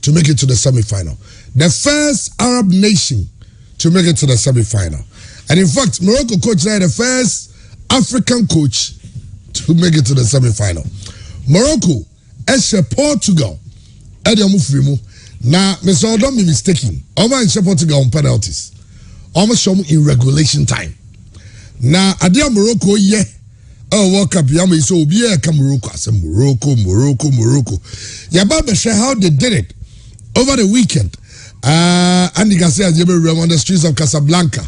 to make it to the semi-final. The first Arab nation to make it to the semi-final. And in fact, Morocco coach now the first African coach to make it to the semi-final. Morocco, Eshe Portugal, Ediamufrimu. Now, Mr. Don't be mistaken. Oma Eshe Portugal on penalties. Almost show in regulation time. Now, Adia Morocco, yeah. Oh, World Cup, Yama is so be a Morocco. I said Morocco. Yababa share how they did it over the weekend. And you can see as you on the streets of Casablanca.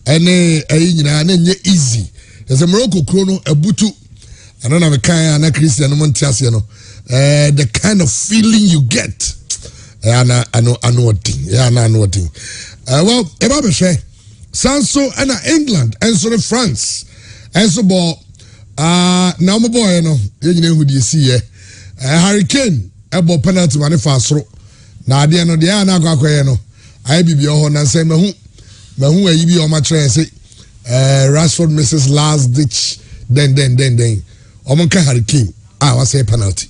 And easy. There's a Morocco chrono, a butu. I don't have a kind of Christian Montiasiano. The kind of feeling you get. I know what thing. Yeah, I know what thing. Well, Yababa share. Sanso and England and so France. And so now my boy, you know who do you see here? Harry Kane, about penalty money fast through. Now the end of the year, now go I be on and say, me who you be on my train say, Rashford misses last ditch, then. Omonka Harry Kane, I was say penalty.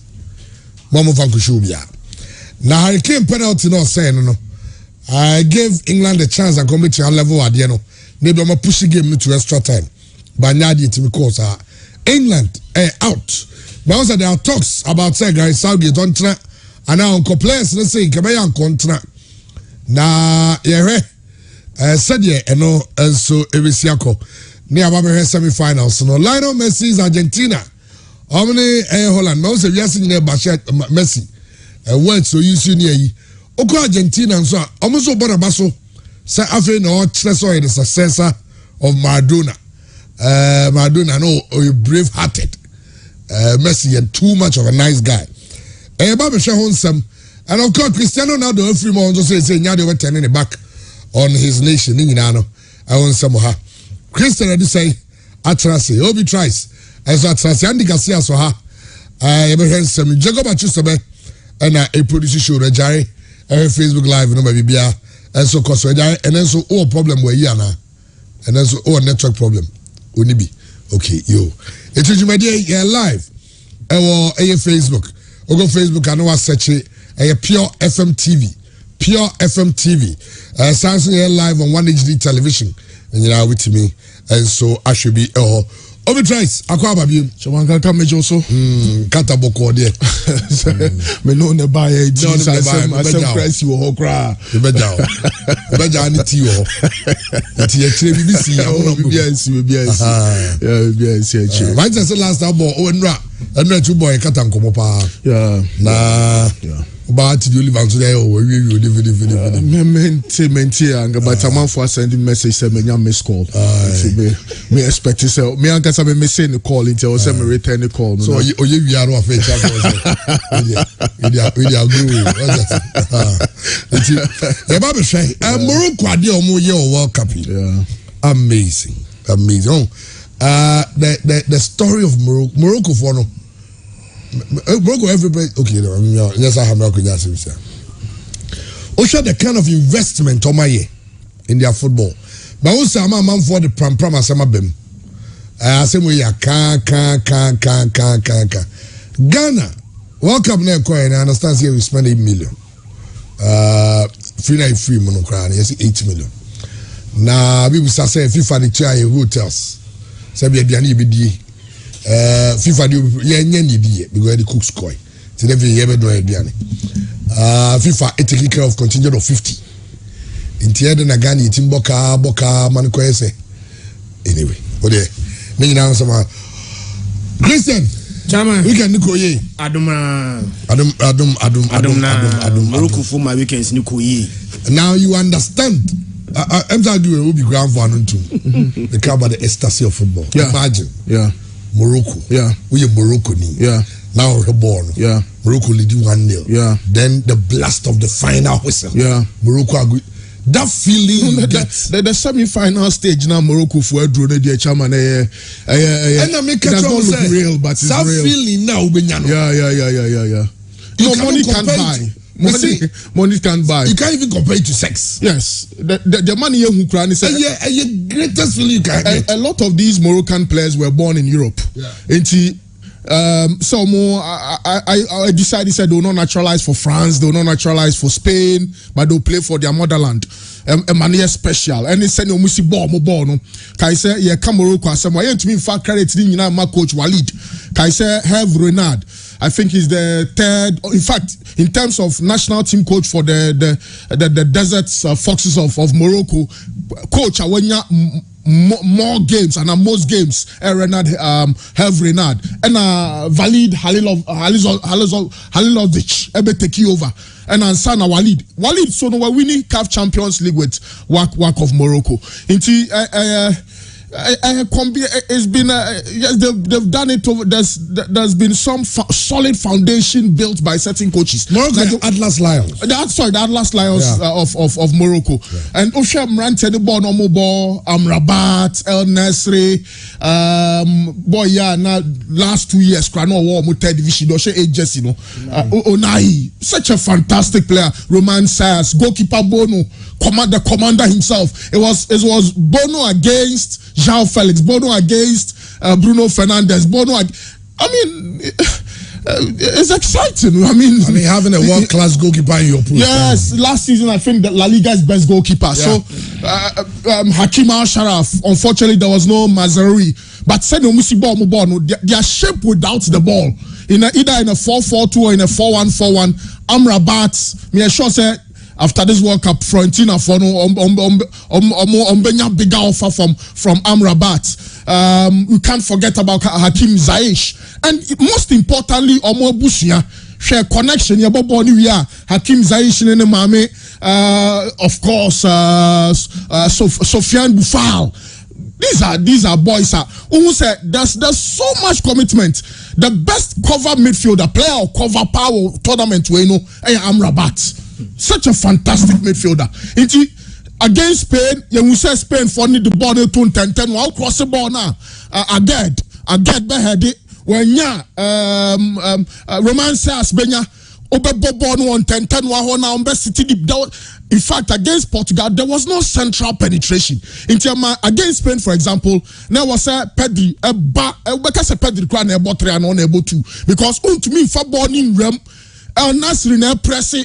Momo van Kushubia. Now Harry Kane penalty no saying no. I gave England a chance and come to our level at the end. Maybe I'm pushing game to extra time. But now the team because England out. But also there are talks about say guys Southgate on track and now on players let's say Kabayan contract. Na said yeah and so Evisiako near Babe semi-finals. So no Lionel Messi's Argentina. How many Holland? Most of yes in there Messi. Word so you see near Oko Argentina and so almost so Bonabaso say afe no treasure the successor of Maradona. Maradona no brave hearted. Messi and too much of a nice guy. Babe Shahonsam and of course Cristiano Ronaldo every month just say nyade over turning the back on his nation in Yinano. I want some ha. Cristiano do say atrase Obi tries as atrase Andy Garcia so ha. Some Jacob Achusabe and a producer show Rejari Facebook Live no baby bia and so cause and then so all problem where you na and then so all network problem onibi okay yo it is my day live Facebook or go Facebook and was search Pure FM TV Samsung here live on 1HD television and you are with me and so I should be Obi tries akwa babiem so one can come mejo so kata boko there me no ne buy Jesus asem Christ wo ho kra beja ani ti wo ti e kire BBC ya wo BBC yeah right just last ball o enra two boy kata nkomo pa yeah but the Oliver today we menti anga but am for sending message say me miss call me expect say me anga say me send the call until say me return the call so oye wi aro afa chat we dey agree the Bible say Morocco ade omo ye o World Cup amazing the story of Morocco for no Morocco everybody okay yes I have not good answer Osha the kind of investment on my year in their football but also I'm a man for the pram asama bem asem we can Ghana World Cup na coin I understand here we spend 8 million free monocran yes 8 million na people say FIFA the chair hotels say be aduane be die FIFA do because the cooks coin. So never ever do aduane. FIFA taking care of contingent of 50. In tiede na Ghana team boka man ko say. Anyway, ode me nyina so ma Christian Chama we can nikoye adum Morocco for my weekends nikoye. Now you understand I'm telling you will be grand for too. The care about the ecstasy of football. Imagine. Morocco. We are Morocco. Now we're born. Morocco leading 1-0. Then the blast of the final whistle. Morocco are good. That feeling the semi-final stage now Morocco for drone the chairman and I make it look real but it's that real. Feeling now No money can't buy. Money can't buy. You can't even compare it to sex. Yes, the money you who cry is greatest feeling you can get. A lot of these Moroccan players were born in Europe. So more, I decided they will not naturalize for France, they will not naturalize for Spain, but they'll play for their motherland. A manier special. And they said no musi ball no. Kai say yeah Morocco asem. Why to me in fact credit in my coach Walid. Kai say have Renard. I think he's the third. In fact, in terms of national team coach for the Deserts Foxes of Morocco, coach Awenya more games and most games. Renard have Renard and Valid Halilovic ebe take over. And Ansana Walid so no winning CAF Champions League with WAC of Morocco. It's been yes, they've done it over. There's been some solid foundation built by certain coaches. Morocco, like the Atlas Lions. The Atlas Lions of Morocco. Yeah. And Oshem ran the ball, normal ball. Rabat, El Nasri, now last 2 years, Krano War, third division, Doshe ages, Onai, such a fantastic player. Roman Sayas, goalkeeper Bono, the commander himself. It was Bono against João Felix, Bono against Bruno Fernandes, it's exciting. I mean, having a world-class goalkeeper in your pool. Yes, last season I think that La Liga's best goalkeeper. Yeah. So Hakim Al-Sharaf, unfortunately there was no Mazraoui. But Seno Musibo Mubono, they are shaped without the ball. Either in a 4-4-2 or in a 4-1-4-1. Amrabat, me sure say after this World Cup, Fiorentina for no bigger offer from Amrabat. We can't forget about Hakim Ziyech, and most importantly, Omo Busia share connection. Hakim Ziyech and Mame, of course, Sofiane Boufal. These are boys who say there's so much commitment. The best cover midfielder, player or cover power tournament we know, Amrabat. Such a fantastic midfielder. Against Spain, you will say Spain for need the ball to 10-10. While cross the ball now, again, beheaded when Roman says Benya. In fact, against Portugal, there was no central penetration. Against Spain, for example, there was a Pedri, Pedri because to me, for born in Rem. El Nasri pressing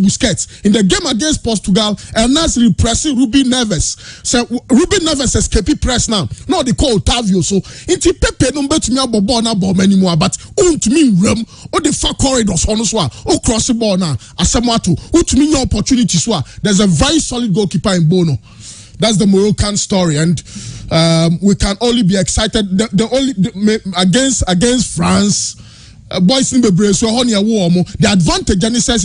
Busquets. In the game against Portugal, El Nasri pressing Ruben Neves. So Ruben Neves escape press now. No, they call Otavio. So inti Pepe no bet me abo na ball anymore. But to me rem o the far corridors on so o cross the ball now. Asamoah to me no opportunity so. There's a very solid goalkeeper in Bono. That's the Moroccan story, and we can only be excited. Against France. Boys in the brace so honey the advantage and says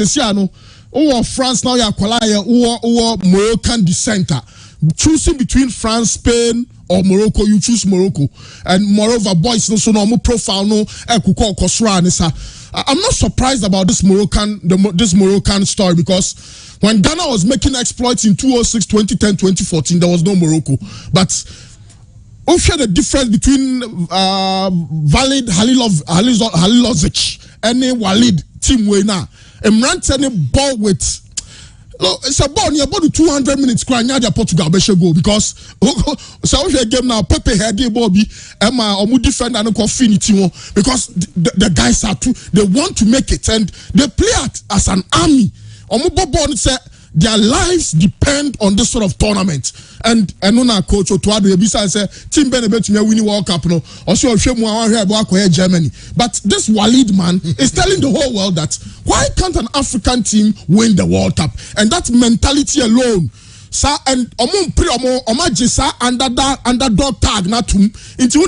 France now or Moroccan descent. Choosing between France, Spain or Morocco, you choose Morocco. And moreover, boys no so no profile no I'm not surprised about this Moroccan story, because when Ghana was making exploits in 2006, 2010, 2014, there was no Morocco. But share the difference between Valid Halilovic and Walid team winner. Imran any ball with it's a ball near about 200 minutes crying out Portugal go, because so game now Pepe had the Bobby Emma or defend and Infinity, because the guys are they want to make it and they play as an army. Their lives depend on this sort of tournament. And on our coach Otuado Ebisa say team benefit to me winning World Cup no or so Germany. But this Walid man is telling the whole world that why can't an African team win the World Cup? And that mentality alone. Sa and underdog tag natum into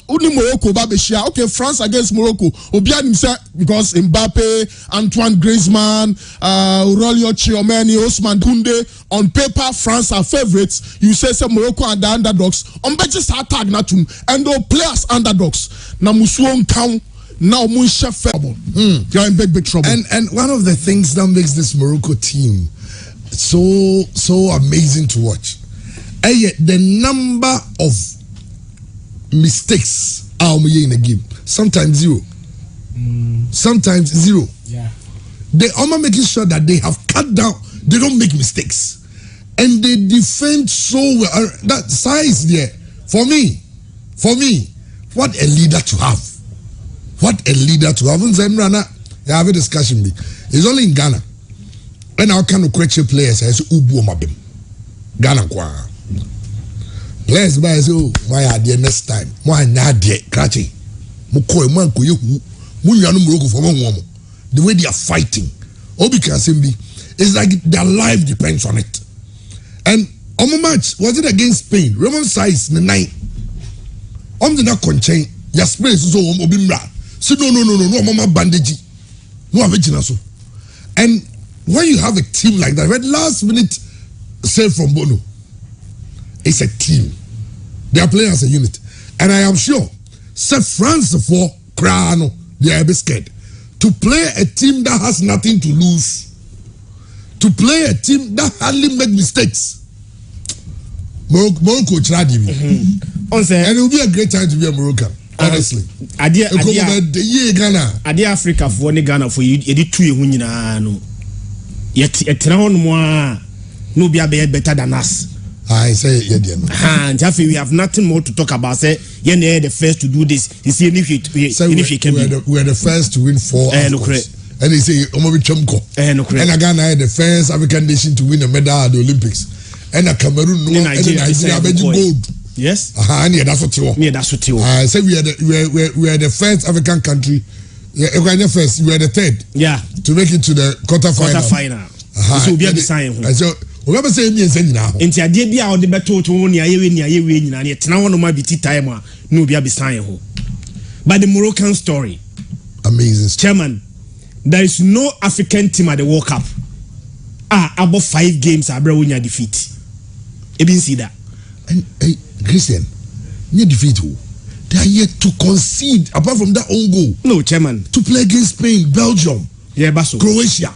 only Morocco babeshia. Okay, France against Morocco. Obianim say because Mbappe, Antoine Griezmann, Aurelio Tchouameni, Ousmane Koundé. On paper, France are favorites. You say Morocco are the underdogs. Beji sa tag natum and they'll play as underdogs. Na musuon count. Now you're in big trouble. And one of the things that makes this Morocco team so amazing to watch, the number of mistakes in a game, sometimes zero. Yeah, they are making sure that they have cut down, they don't make mistakes, and they defend so well. That size there for me, what a leader to have. What a leader to have. I have a discussion. It's only in Ghana. And our kind of creature players as Ubu Mabim. Ghana kwa. Players by so why are there next time? Why not there? Krachi. Mukoi Manko Yuhu. Munyanu Morocco for one woman. The way they are fighting. Obi Kasimbi. It's like their life depends on it. And on the match, was it against Spain? Roman size the night. On the not conchain. Your spray is so Obimra. So no, mama bandage. No original so. And when you have a team like that, right, last minute save from Bono, it's a team. They are playing as a unit. And I am sure, say France for Crano, they are a bit scared. To play a team that has nothing to lose, to play a team that hardly make mistakes. Morocco tried him. And it will be a great time to be a Moroccan. Honestly, Adi Africa for any Ghana for you, did 2 years no. Yet a town more no be better than us. I say, and Jaffe, we have nothing more to talk about. Say, you're the first to do this. You see, if you can we're the first to win 4. And they say, Omobi Chomko. And Ghana the first African nation to win a medal at the Olympics. And a Cameroon, and Nigeria, gold. Yes. Yeah, that's what you want. Yeah, that's what you want. I say we are the first African country. Yeah, first. We are the third. Yeah. To make it to the quarterfinal. This will be a sign. So we never say me and now. Inti adie bia odi beto to ni ayewe nyina na tena wono ma bi ti time a no bia be sign ho. But the Moroccan story. Amazing. Chairman, there is no African team at the World Cup. About 5 games abra wonya defeat. You didn't see that. And Christian, near defeat who? They are yet to concede apart from that own goal. No, Chairman. To play against Spain, Belgium, yeah, Basso, Croatia,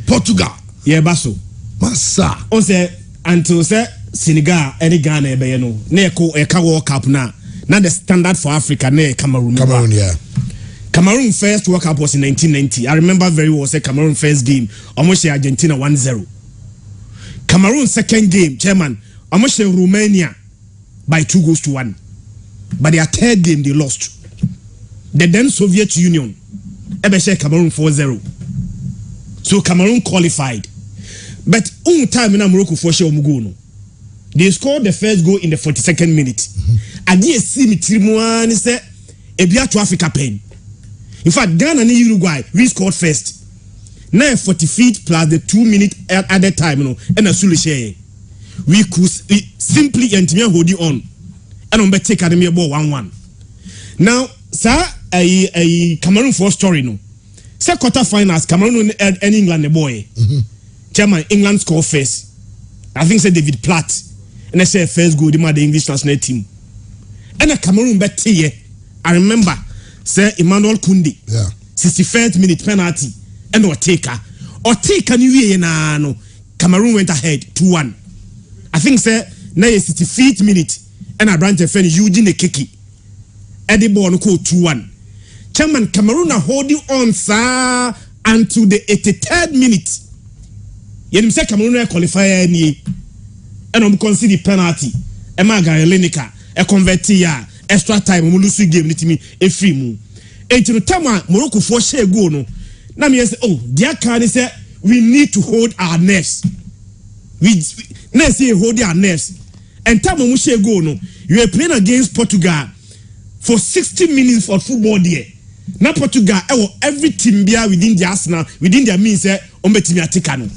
Portugal, yeah, Basso. Massa. On say until say Senegal, any Ghana, no, ne ko World Cup na the standard for Africa, ne Cameroon. Cameroon, yeah. Cameroon first World Cup was in 1990. I remember very well. Say Cameroon first game, almost Argentina 1-0. Cameroon second game, Chairman, almost Romania by 2-1. But their third game they lost. The then Soviet Union, Ebeshe Cameroon 4-0. So Cameroon qualified. But time in Morocco for sure Mugono. They scored the first goal in the 42nd minute. And they see me Trimuani say Ebia to Africa pen. In fact, Ghana and Uruguay, we scored first. Now 40 feet plus the 2 minute at that time, and a Sulishe. We could simply and hold on. And on take academy ball 1-1. Now, sir, a Cameroon for story no. Say quarterfinals, Cameroon and England the boy. Chairman, England score first. I think say David Platt. And I say first goal, the English national team. And a Cameroon bet here. I remember, say Emmanuel Kundi. Yeah. 61st minute penalty. And Oteka. Oteka ni no. Cameroon went ahead 2-1. I think say na 65th minute. And I branch a friend Eugene Keki. Eddie Bono 2-1. Chairman, Cameroon are holding on, sir, until the 83rd minute. You say Cameroon qualify any, and I'm consider penalty. Emma Lineker, a converti extra time, Mulusu game, me a free move. And to the time Morocco for share go no. Now me say, oh, dear Kani say we need to hold our nerves. We let's say hold our nerves. And time we share go no, you are playing against Portugal for 60 minutes for football there. Now Portugal, every team be within the Arsenal, within their means, no.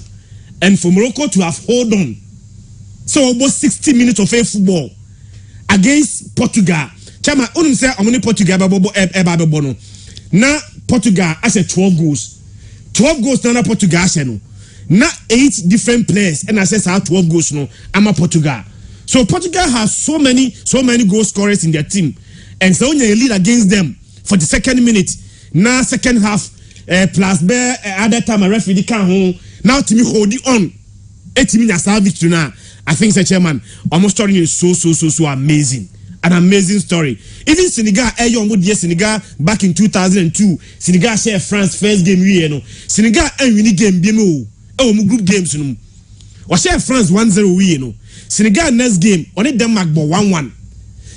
And for Morocco to have hold on, so almost 60 minutes of a football against Portugal. Chama, only say I'm only Portugal, bono. Now Portugal has 12 goals. 12 goals now Portugal no. Now 8 different players, and I says how 12 goals no. I'm a Portugal. So Portugal has so many goal scorers in their team, and so when you lead against them for the second minute, now second half plus bear other time a referee can home. Now to me hold it on. 8 minutes victory now. I think the chairman almost story is so amazing. An amazing story. Even Senegal, Senegal back in 2002, Senegal share France first game we no. Senegal win game BMO. Group games no. We share France 1-0 we no. Senegal next game on Denmark 1-1.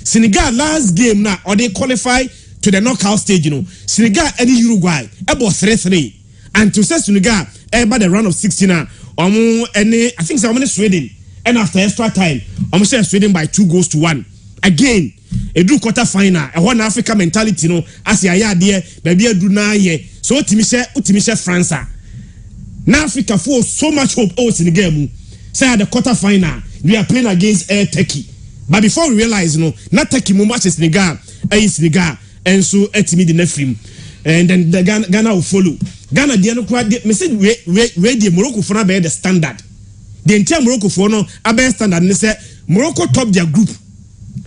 Senegal last game now or they qualify to the knockout stage, you know, Senegal and Uruguay, about 3-3. And to say Senegal, by the round of 16, I think so, Sweden. And after extra time, I'm saying Sweden by 2-1. Again, a do quarter final, a one Africa mentality, you know, as ya there, maybe a do na ye. So Utimisha France. Now Africa for so much hope in the game. Say at the quarter final, we are playing against Turkey. But before we realize, you know, not Turkey much is Senegal, and so etimi the nefrim. And then the Ghana will follow. Ghana the me say we the Morocco for be the standard. The entire Morocco for no be standard. And say Morocco top their group.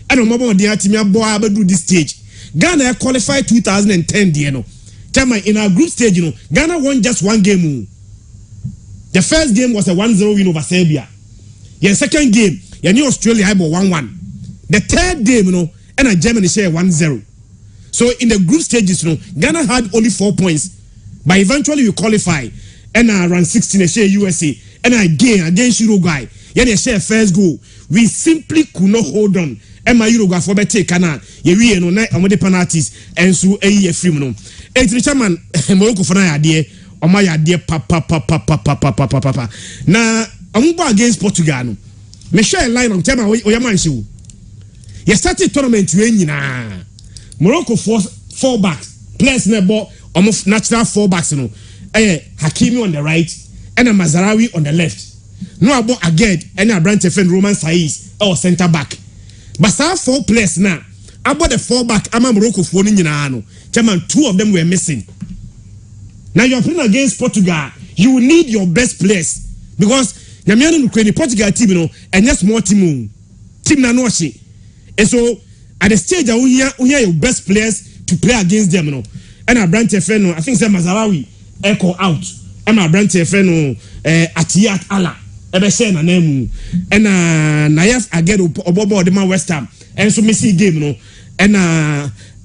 I don't remember the team boy do this stage. Ghana qualified 2010 you know. Tell me in our group stage, you know, Ghana won just one game. The first game was a 1-0 win over Serbia. The second game, you knew Australia had 1-1. The third game, you know, and Germany share 1-0. So in the group stages, you know, Ghana had only 4 points, but eventually you qualify. And around 16, they share USA, and again against Uruguay, they share first goal. We simply could not hold on. And my Uruguay for better Canada, you know, the penalties, and so a year free. It's the chairman Morocco for an idea. My idea, papa. Now, I'm going against Portugal. Me share a line on time. You started tournament na Morocco four backs. Players in the ball, almost natural 4 backs. You know, Hakimi on the right and a Mazarawi on the left. No about again and a branch defend Roman Saiz or centre back. But some 4 players now. About the 4 back, I'm a Morocco for no. Chairman, 2 of them were missing. Now you're playing against Portugal. You need your best players because the Portugal team, you know, and just more team na no she. And so at the stage, we hear your best players to play against them, you know. And our branch FN, I think say Mazarawi echo out. And our branch FN, Atiyat Allah, Ebeshen and them, and Nayef again Obobo the man West Ham. And so Messi game, you know, and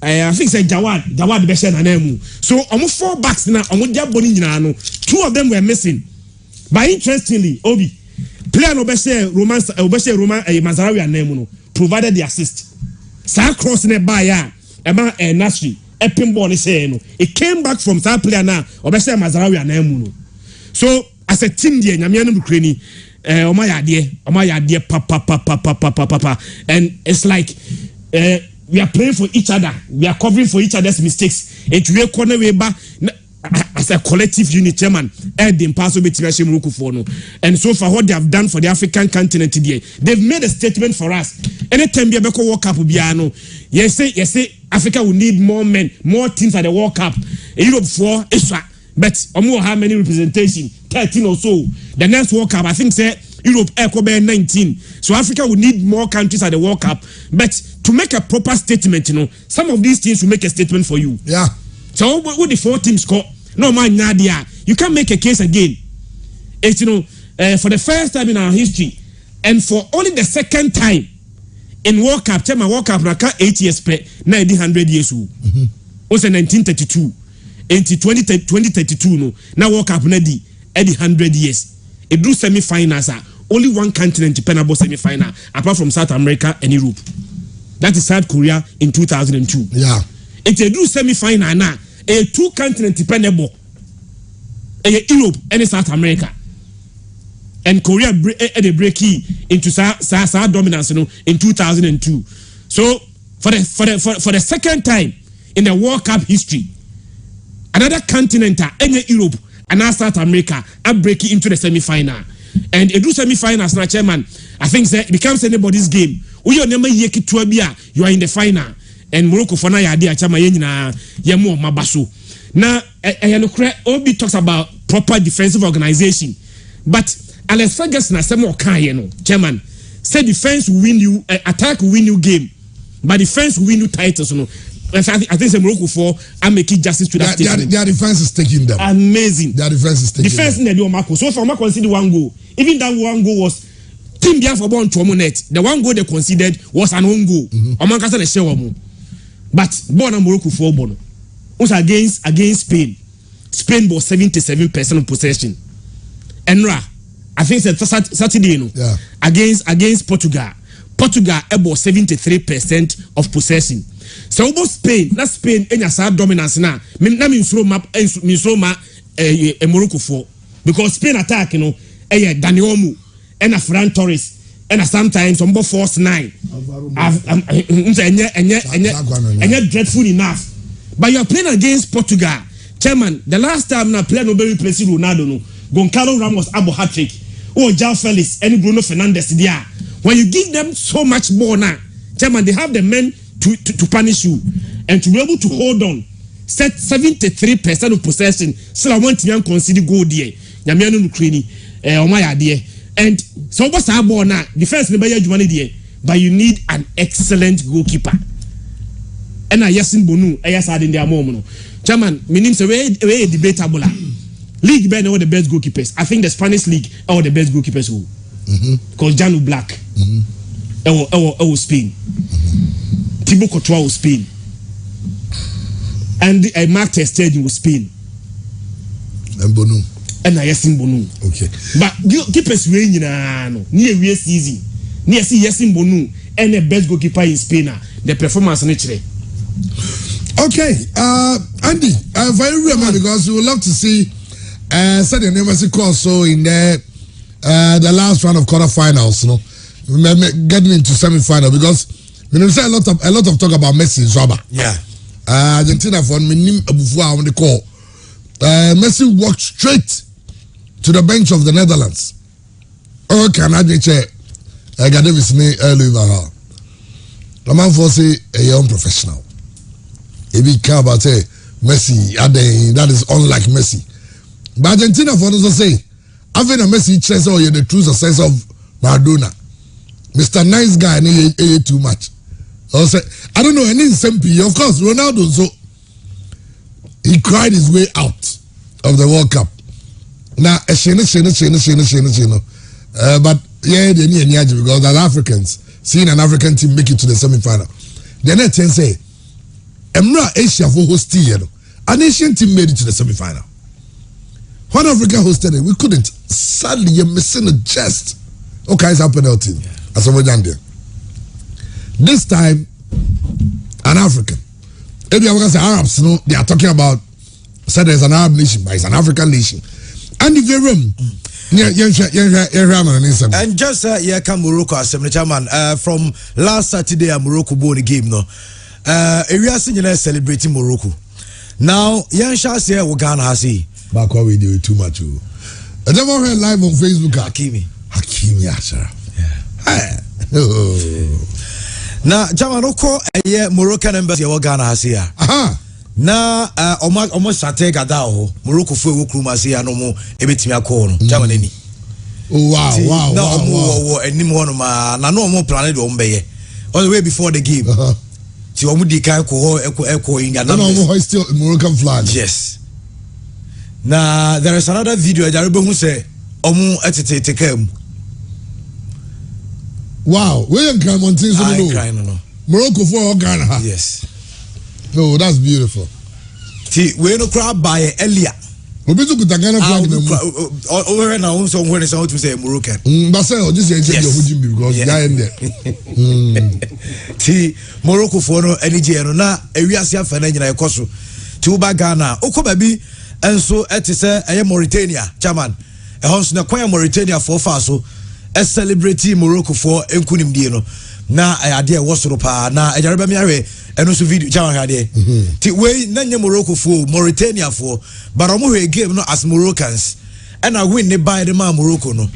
I think say Jawad Beshen and them. So almost 4 backs now, almost their body, 2 of them were missing. But interestingly, Obi, player Obeshe Roman Mazarawi and them, provided the assist. Sa crossing a by about a Nasri, a pinball is saying it came back from that player now, Obeshe Mazarawi and them. So as a team, the Yamian Ukraine, Omaya dear, papa, and it's like we are praying for each other, we are covering for each other's mistakes. And we are corner way back as a collective unit, chairman, and the impossible to and so far, what they have done for the African continent today, they've made a statement for us. Anytime we ever World Cup, yes, say Africa will need more men, more teams at the World Cup. Europe for Israel, but how many representation? 13 or so. The next World Cup, I think, say Europe, 19. So Africa will need more countries at the World Cup. But to make a proper statement, some of these teams will make a statement for you. Yeah. So what the 4 teams score? No man, Nadia. You can't make a case again. It's for the first time in our history, and for only the second time in World Cup, tell my World Cup, 8 years pre, 100 years old. Also 1932. Until 2032, no. Now World Cup, 100 years. It drew semi-finals. Only one continent depend about semi-final, apart from South America and Europe. That is South Korea in 2002. Yeah. It drew semi-final now. 2 continents dependable. Europe and South America. And Korea break into South dominance, in 2002. So for the second time in the World Cup history, another continent, Europe and South America, are breaking into the semi-final. And it do semi-finals now, chairman. I think it becomes anybody's game. You are in the final. And Morocco for now, Mabaso. Now, Obi talks about proper defensive organization. But Alex Ferguson has said more chairman. Say defense will win you, attack will win you game. But defense will win you titles. I think Morocco for I'm making justice to that statement. Their defense is taking them. Amazing. Their defense is taking defense them. In the Marco. So for Marco conceded 1 goal. Even that 1 goal was team behind for born net. The 1 goal they conceded was an own goal. Omankasa the share but born Morocco for born. Was against Spain. Spain was 77% of possession. Enra, I think Saturday, against Portugal. Portugal about 73% of possession. So obo Spain na Spain enya sa dominance na na me nsuro ma Morocco for because Spain attack no Dani Olmo and a Ferran Torres and sometimes on force 9 and dreadful enough but you are playing against Portugal chairman the last time na play no very place Ronaldo no Goncalo Ramos abo hat-trick or João Felix and Bruno Fernandes there when you give them so much more now chairman they have the men to punish you and to be able to hold on set 73% of possession still I want to consider goal there nyamiano no kreni omaya there and so what's our ball now defense never you money there but you need an excellent goalkeeper and a Yasin Bonu yes in their moment chairman meaning say we debatable league be one the best goalkeepers I think the Spanish league are the best goalkeepers who because Janu Black Spain Thibaut Courtois was Spain and Mark ter Stegen was Spain and Bonu and Yasin Bonu okay but keepers we nyina no near we season near see Yasin Bonu and the best goalkeeper in Spain the performance naturally. Okay, Andy, very real because we would love to see Sadio Nemesi also in the last round of quarterfinals, you know, getting into semi-final because you know say a lot of talk about Messi and Zaba. Yeah. Argentina for minim abufua on the call. Messi walked straight to the bench of the Netherlands. Oh, can I get Davis ne early over. The man for say a young professional. If he care about say Messi, that is unlike Messi. But Argentina for us say, having a Messi chase or the true success of Maradona, Mr. Nice Guy, too much. Also, I don't know any SMP. Of course, Ronaldo so he cried his way out of the World Cup. Now, but yeah, they need because as Africans seeing an African team make it to the semi-final, the next thing say, Emra Asia for hosting an Asian team made it to the semi-final. When Africa hosted it, we couldn't. Sadly, you're missing a just. Okay, it's a penalty. As a there. This time, an African. Maybe I'm going to say Arabs, no, they are talking about, said there's an Arab nation, but it's an African nation. And if you're room, and just yeah, come Morocco as chairman. From last Saturday, Morocco won the game, no. We are celebrating Morocco. Now, young Shas here, Ghana has he. Back where we do it too much. I never heard live on Facebook. Hakimi, Ashraf. Now, Jamanoko, a Moroccan embassy, Ghana has here. Na almost Sate Gadao, Morocco for Wukrumasi and no more Ebitimia Corn, Germany. Wow. No, and Nimona, no more planet on Bay. All the way before the game. To Omudi Kako echo in Ghana, still Moroccan flag. Yes. Now, there is another video, Jaribo who say, Omu etete kem. Wow, where you come on things no. Morocco for Ghana. Yes. Oh, that's beautiful. See, we no crowd by earlier. We be to Ghana flag. Over now, so when it's out to say Moroccan. But say, just say because they are in there. See, Morocco for no energy and na area sia fana nyina ekoso. Ti uba Ghana. Okobabi enso etise eye Mauritania, chairman. E honso na kwa Mauritania for fa so celebrate Morocco for enkunimdie no. Na ade wosoro pa na ejareba mi awe eno so video chairman ade. Ti we na nye Morocco for Mauritania for but omo we game no as Moroccans. And I win the by the man Morocco no.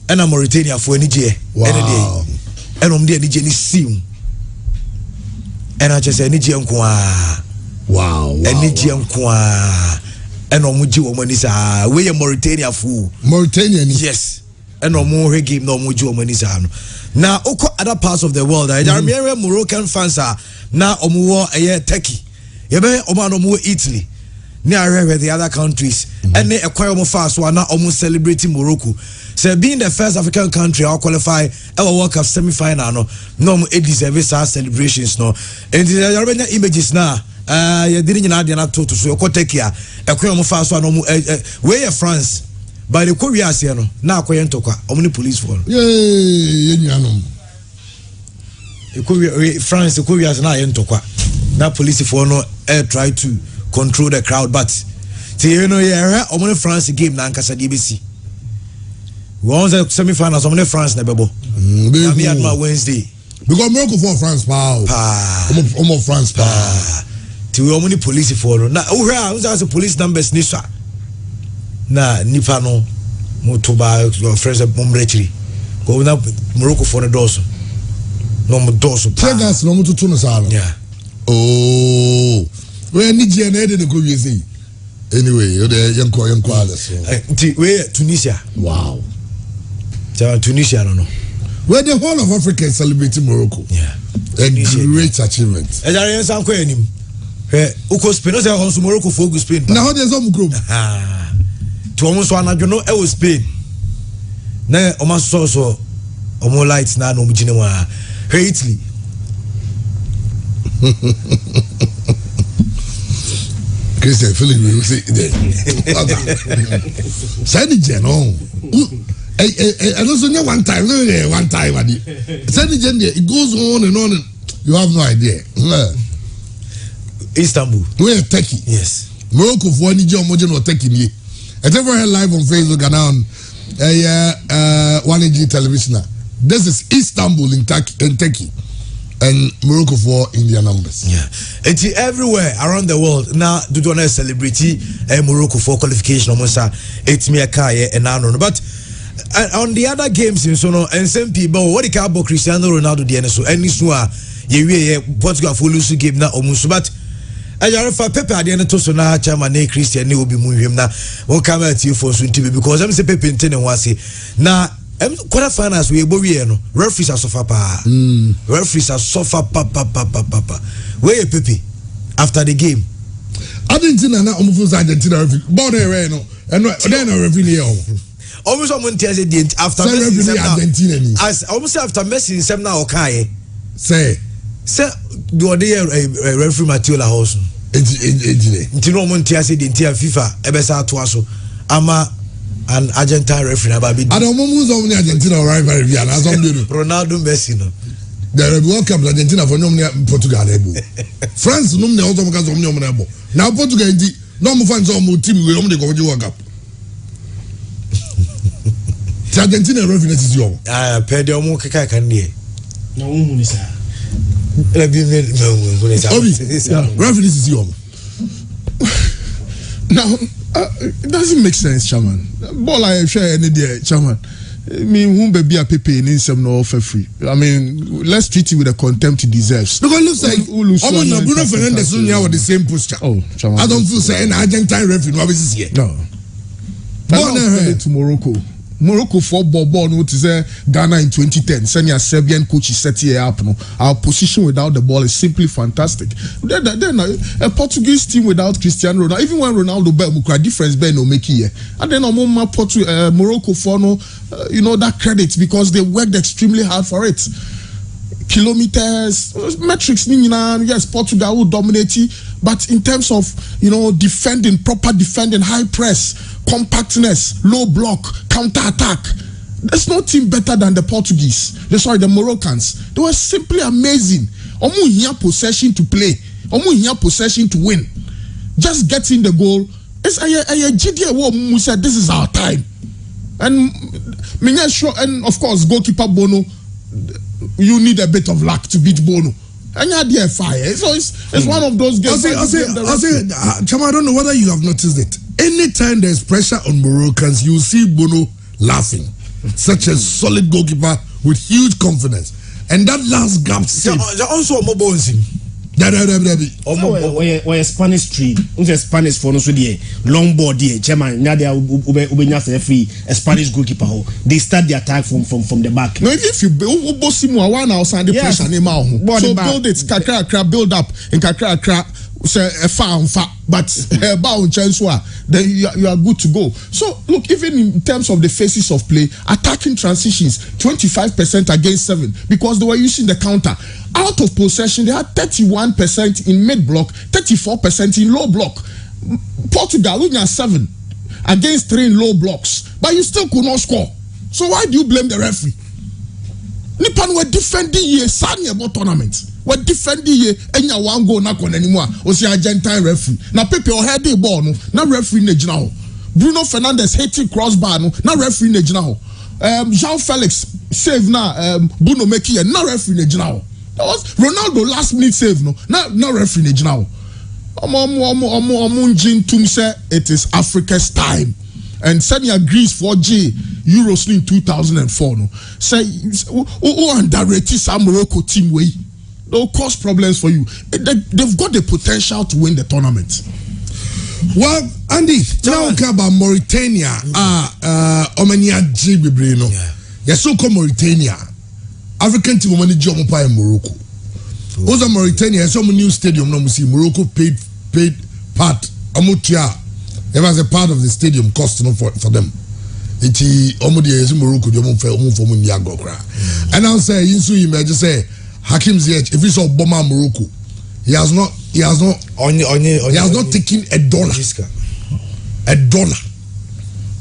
And a Mauritania for any day. Wow. And the any sim. And I just any jam wow. Any jam and Omuji Omanisa. We are Mauritania fool. Mauritanian. Yes. And no more game no Muju Omanisa. Now Oko other parts of the world. I remember Moroccan fans are now Omuwa a Turkey. Yebe Omanomu Italy. Near the other countries. And they acquire more fast one now almost celebrating Morocco. So being the first African country I'll qualify our World Cup semi-final no more deserve our celebrations no. And the Arabian images now you didn't know they're not to so you take care acquire more fast one no where France by the Korea now acquire to omni police for France ko wiase na yentokwa na police for no try to control the crowd but you know omo France game na ankasa de besi we want the semi-finals omo France na bebo na me adma Wednesday because Morocco for France power omo France power ti we omo ni police for no na ohra we say police numbers ni so na nipa no motoba friends momrechiri go na Morocco for the doors no mo doors Tegas no mo tutu no sa no yeah oh we ni je na de ko wie sei anyway you dey yanko ala so we Tunisia wow Tunisia no where the whole of Africa is celebrating Morocco yeah a great achievement ejare san ko enim uko Spain no say on Morocco for go Spain na how dey some group to omo so anadwo no e was Spain na omo so omo lights na no mugine wa Italy Christian Philip will say said it no and also one time said it goes on and on and you have no idea Istanbul where Turkey yes Morocco for any job or Turkey me I never heard live on Facebook and on 1AG television. This is Istanbul in Turkey and Morocco for India numbers. Yeah, it's everywhere around the world now. Do not celebrate Morocco for qualification. Almost it's me a car and now but on the other games in Sono and some people what the car about Cristiano Ronaldo the NSO and this one you Portugal for lose game now almost but. Ajarifa Pepe at the end to so na chairman ne Christian ne obi mu hwem na won come at you for so ntibe because am say Pepe ntene wase na quarter finals we ebo wie no referees are suffer pa referees are suffer pa where Pepe after the game Argentina na omufu Argentina referee ball there no then referee here almost someone tells it after Messi Argentina ni as almost after Messi sem na okaye say do the referee Mathieu Lahoz nti no mo ntia se de ntia FIFA ebesa ato aso ama an Argentine referee na ba bi I don't move on Argentina rivalry bi na some do Ronaldo Messi no the World Cup Argentina for nyom Portugal ebo France no me also because of nyom na ebo now Portugal di no mo fan so mo team we no dey go World Cup Argentina referee is young pe de mo keka kan die na wo hu ni sa referee is young now it doesn't make sense chairman ball I share any day chairman me who be a Pepe in some no offer free I mean let's treat it with the contempt it deserves because it looks like Bruno Fernandes with the same posture chairman I don't feel say an Argentine referee no is here no to Morocco for ball no to say Ghana in 2010 send your Serbian coach set here up no our position without the ball is simply fantastic then a Portuguese team without Cristiano Ronaldo even when Ronaldo be difference be no make here and then Morocco for no you know that credit because they worked extremely hard for it kilometers metrics yes Portugal will dominate but in terms of defending proper defending high press compactness low block counter attack there's no team better than the Portuguese the Moroccans they were simply amazing omo here possession to play omo here possession to win just getting the goal it's a GDA wo said this is our time and sure and of course goalkeeper Bono you need a bit of luck to beat Bono. And you had fire. So it's one of those games. I say, Chama, I don't know whether you have noticed it. Anytime there's pressure on Moroccans, you see Bono laughing. Such a solid goalkeeper with huge confidence. And that last gap save. Also, mobile or Spanish tree. Spanish for no long board there. Chairman, now they are free. A Spanish goalkeeper. They start the attack from the back. No, if you build one outside the pressure, so build it, kakra build up, and kakra say a far but bound chance then you are good to go. So look, even in terms of the phases of play, attacking transitions 25% against 7 because they were using the counter. Out of possession, they had 31% in mid block, 34% in low block. Portugal looking at 7 against 3 in low blocks, but you still could not score. So why do you blame the referee? Nipan were defending ye Sanya about tournament. We're defending ye enya one goal na kon anymore. Osi Argentine referee. Na Pepe o head the ball no. Na referee ne gina ho. Bruno Fernandes hitting crossbar no. Na referee ne gina ho. Jean Felix save na Bruno Meki na referee ne gina ho. That was Ronaldo last minute save no. Na referee ne gina ho. Tum say it is Africa's time. And Semi agrees for G Euros in 2004. No, say underrated some Morocco team way. They'll cause problems for you. They've got the potential to win the tournament. Well, Andy, now we about Mauritania. Omania G Bibrino. Yes, so called Mauritania. African team money job in Morocco. Also Mauritania, some new stadium. No, we see Morocco paid part. Amutia. It was a part of the stadium cost for them. Iti omudi is Morocco the for Mundiago cry. And I'll say Insu imagine say Hakim Ziyech, if it's all Boma Morocco, he has not taken $1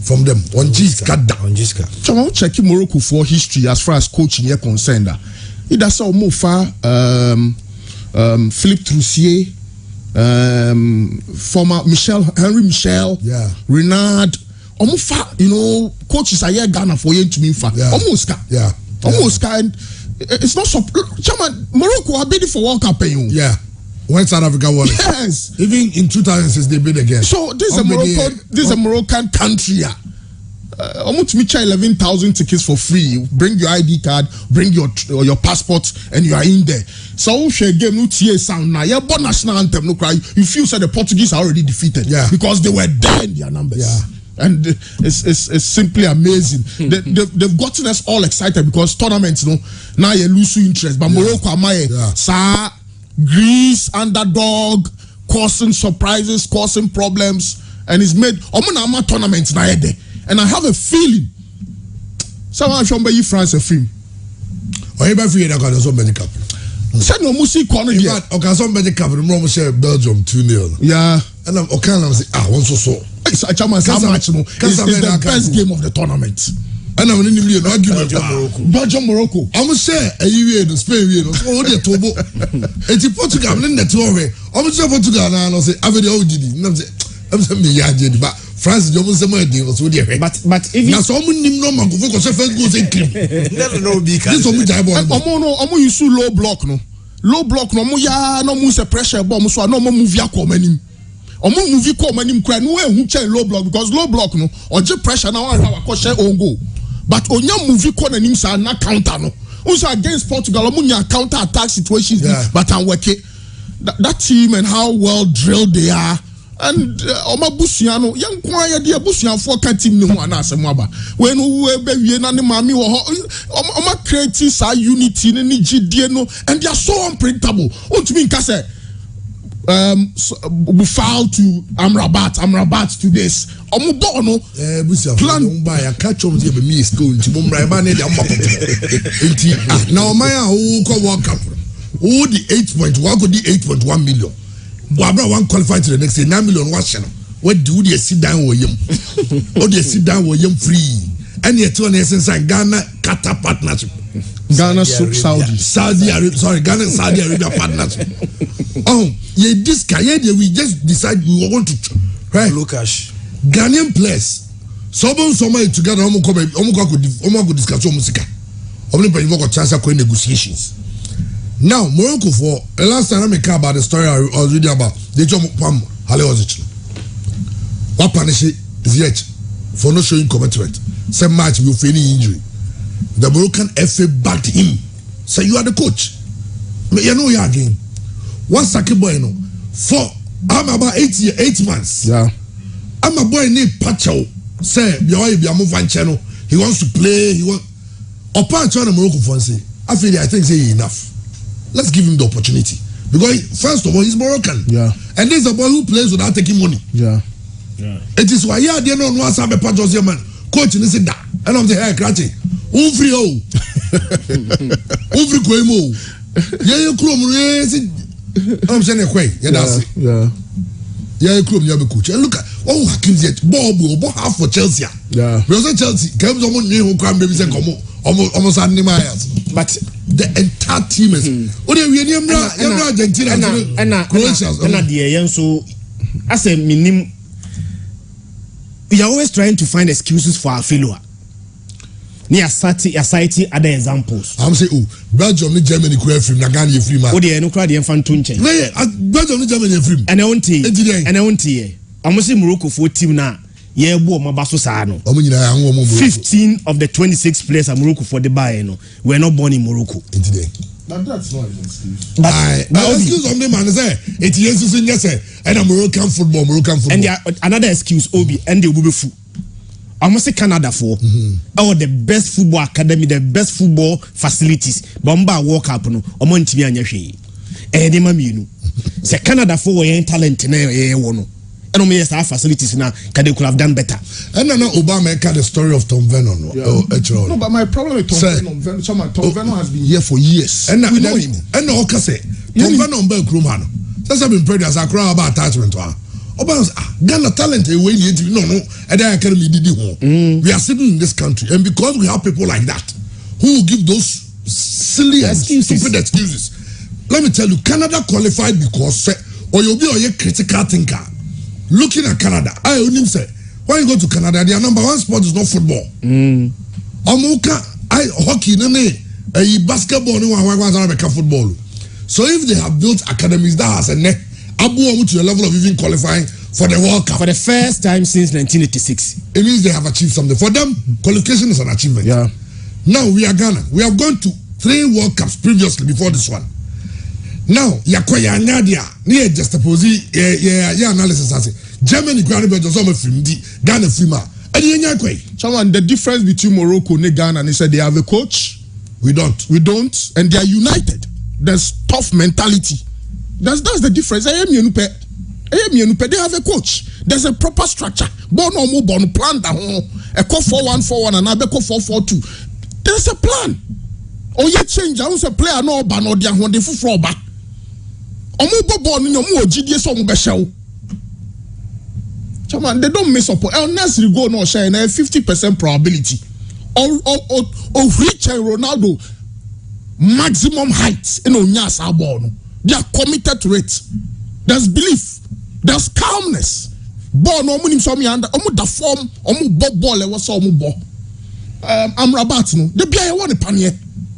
from them. On Jiska down. So I'm checking Morocco for history as far as coaching is concerned. It does so move far Philippe Troussier, former Henry Michel, Renard, almost coaches are here Ghana for you to me far. Almost. And it's not so. Chairman, Morocco are bidding for World Cup. Yeah. When South Africa won it. Yes. Even in 2006 they bid again. So this is a Moroccan country. Almost me 11,000 tickets for free. Bring your ID card, bring your passport, and you are in there. So if you game no TA sound now, your national anthem no cry. You feel that the Portuguese are already defeated. Yeah. Because they were there in their numbers. Yeah. And it's simply amazing. They've gotten us all excited because tournaments, now you lose interest. But Morocco, Sa, Greece, underdog, causing surprises, causing problems, and it's made Omanama tournaments now. And I have a feeling someone from France a film. Or you free that so many cup. Said no music corner here. Okay, so many cup. Remember, share Belgium 2-0. Yeah. And I'm okay. I'm say one so. It's how much no. It's the best game of the tournament. And I'm in the argument. Belgium, Morocco. I'm say a year in Spain. Oh, they're Tobo. It's Portugal. I'm in the tour. I'm say Portugal now. I say I've the OGD. I'm saying me yeah, but France is almost somewhere was so there. But if now someone nim no man go for first go say cream. Never know be can. This one jai boy. Omo use low block no. Low block no mo ya no mo se pressure bomb so no mo move ya ko manim. Omo move ko manim kra no ehun che low block because low block no oje pressure na wan ha wa share on goal. But onya move ko na nim sa na counter no. Also against Portugal omo nya counter attack situations but I'm working that team and how well drilled they are. And Omabusiano, young choir, dear Busian for team no one as a maba. When we be na mami Oma creates our unity in GDNO, and they are so unpredictable. What to mean, Kase? Foul to Amrabat to this. Omubono plan by a catch on the me school to Mumbrabane. Now, Maya who can walk up. Who the 8.1 could the 8.1 million. Wabra one qualified to the next day 9 million watch channel. What do they sit down with him? Or they sit down with him free? And yet, one essence Ghana Qatar partnership. Ghana Saudi Arabia. Ghana Saudi Arabia partnership. Oh, yeah, this guy, we just decide we want to right. Lucas Ghanaian players. Somebody together, could discuss music. Only got chance to negotiations. Now, Morocco for the last time I care about the story I was reading about the John Pam Haleozich. What punish is yet for not showing commitment. Same match with any injury. The Moroccan FA backed him. Say you are the coach. You know you are again. One second boy, for I'm about 8 months. Yeah. I'm a boy named Pacho. Say, he wants to play. He want. Upon China Morocco for say, I think say enough. Let's give him the opportunity because first of all he's Moroccan. Yeah. And there's a boy who plays without taking money. Yeah. It is why they don't want to have a patch of man. Coach and say that. And I'm the hair cratching. Free oh. Free Kwemo. Yeah, you chrome race. I'm saying a quay. Yeah, that's it. Yeah. Yeah, you chrome you coach. And look at Hakim Ziyech. Bob half for Chelsea. Yeah. We also Chelsea. Came someone new who come baby say come. almost animals. But the entire team is. Oh, we Argentina and Croatia. And the so as a minimum, we are always trying to find excuses for our failure. Near citing other examples. I'm saying, oh, Belgium, Germany, free, Nagani, free man. Oh, the Ukraine and Fantunche. Belgium, Germany, free. And I won't tea. I'm saying Morocco for team now. Yeah, Mabaso Sano. 15 of the 26 players at Morocco for the Bayern were not born in Morocco. But that's not an excuse. But excuse on the man say it is in yes and Moroccan football. And another excuse Obi and the Ubufu. I must say Canada for the best football academy, the best football facilities. Bomba World Cup no Omonti Anyashi. And Maminu. Say Canada for talent in and yes, our facilities now they could have done better. And then Obama had the story of Tom Vernon. No, but my problem with Tom Vernon has been here for years. And we know him. And no, say Tom Vernon be Krumano. That's been prayed as a crowd about attachment to her. Obama Ghana talent away no and the academy did it. We are sitting in this country, and because we have people like that who will give those silly and stupid excuses. Let me tell you, Canada qualified because or you'll be a critical thinker. Looking at Canada, I only say when you go to Canada, their number one sport is not football. Hockey, basketball, football. So if they have built academies that has a neck, to the level of even qualifying for the World Cup for the first time since 1986, it means they have achieved something. For them, qualification is an achievement. Yeah. Now we are Ghana. We have gone to 3 World Cups previously before this one. Now, Yakoya Nadia, near just a analysis as Germany, Ghana, Fima, and someone the difference between Morocco and Ghana, and they said they have a coach. We don't, and they are united. There's tough mentality. That's the difference. They have a coach. There's a proper structure. Born plan that a call 4-1-4-1 and another call 4-4-2. There's a plan. Oh, yeah, change. I was a player no ban or when they full back. Born in your more GDS on Beshell. They don't mess up. Unless you go no share 50% probability. Or reach Ronaldo maximum height in Onyasa born. They are committed to it. There's belief. There's calmness. Born no money so me under the form ball e was so ball. I'm Rabat no. The bia want the panier.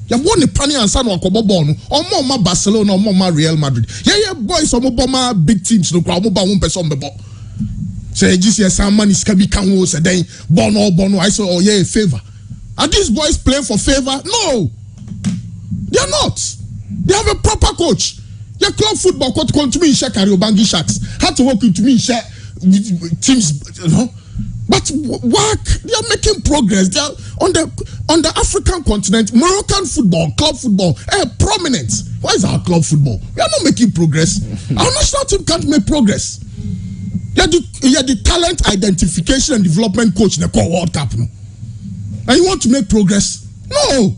You want the panier and son akobo ball no. Omo Barcelona, omo Real Madrid. Yeah boys omo big teams no kwa omo ba one person be ball. Say just here some money can be can say then bono I say oh yeah favor. Are these boys playing for favor? No. They are not. They have a proper coach. Your club football coach come to me share Kariobangi Sharks. Had to work with me share teams, you know. But work, they are making progress. They are on the African continent, Moroccan football, club football, prominent. Why is our club football? We are not making progress. Our national team can't make progress. You're the talent identification and development coach in the core World Cup. No? And you want to make progress? No.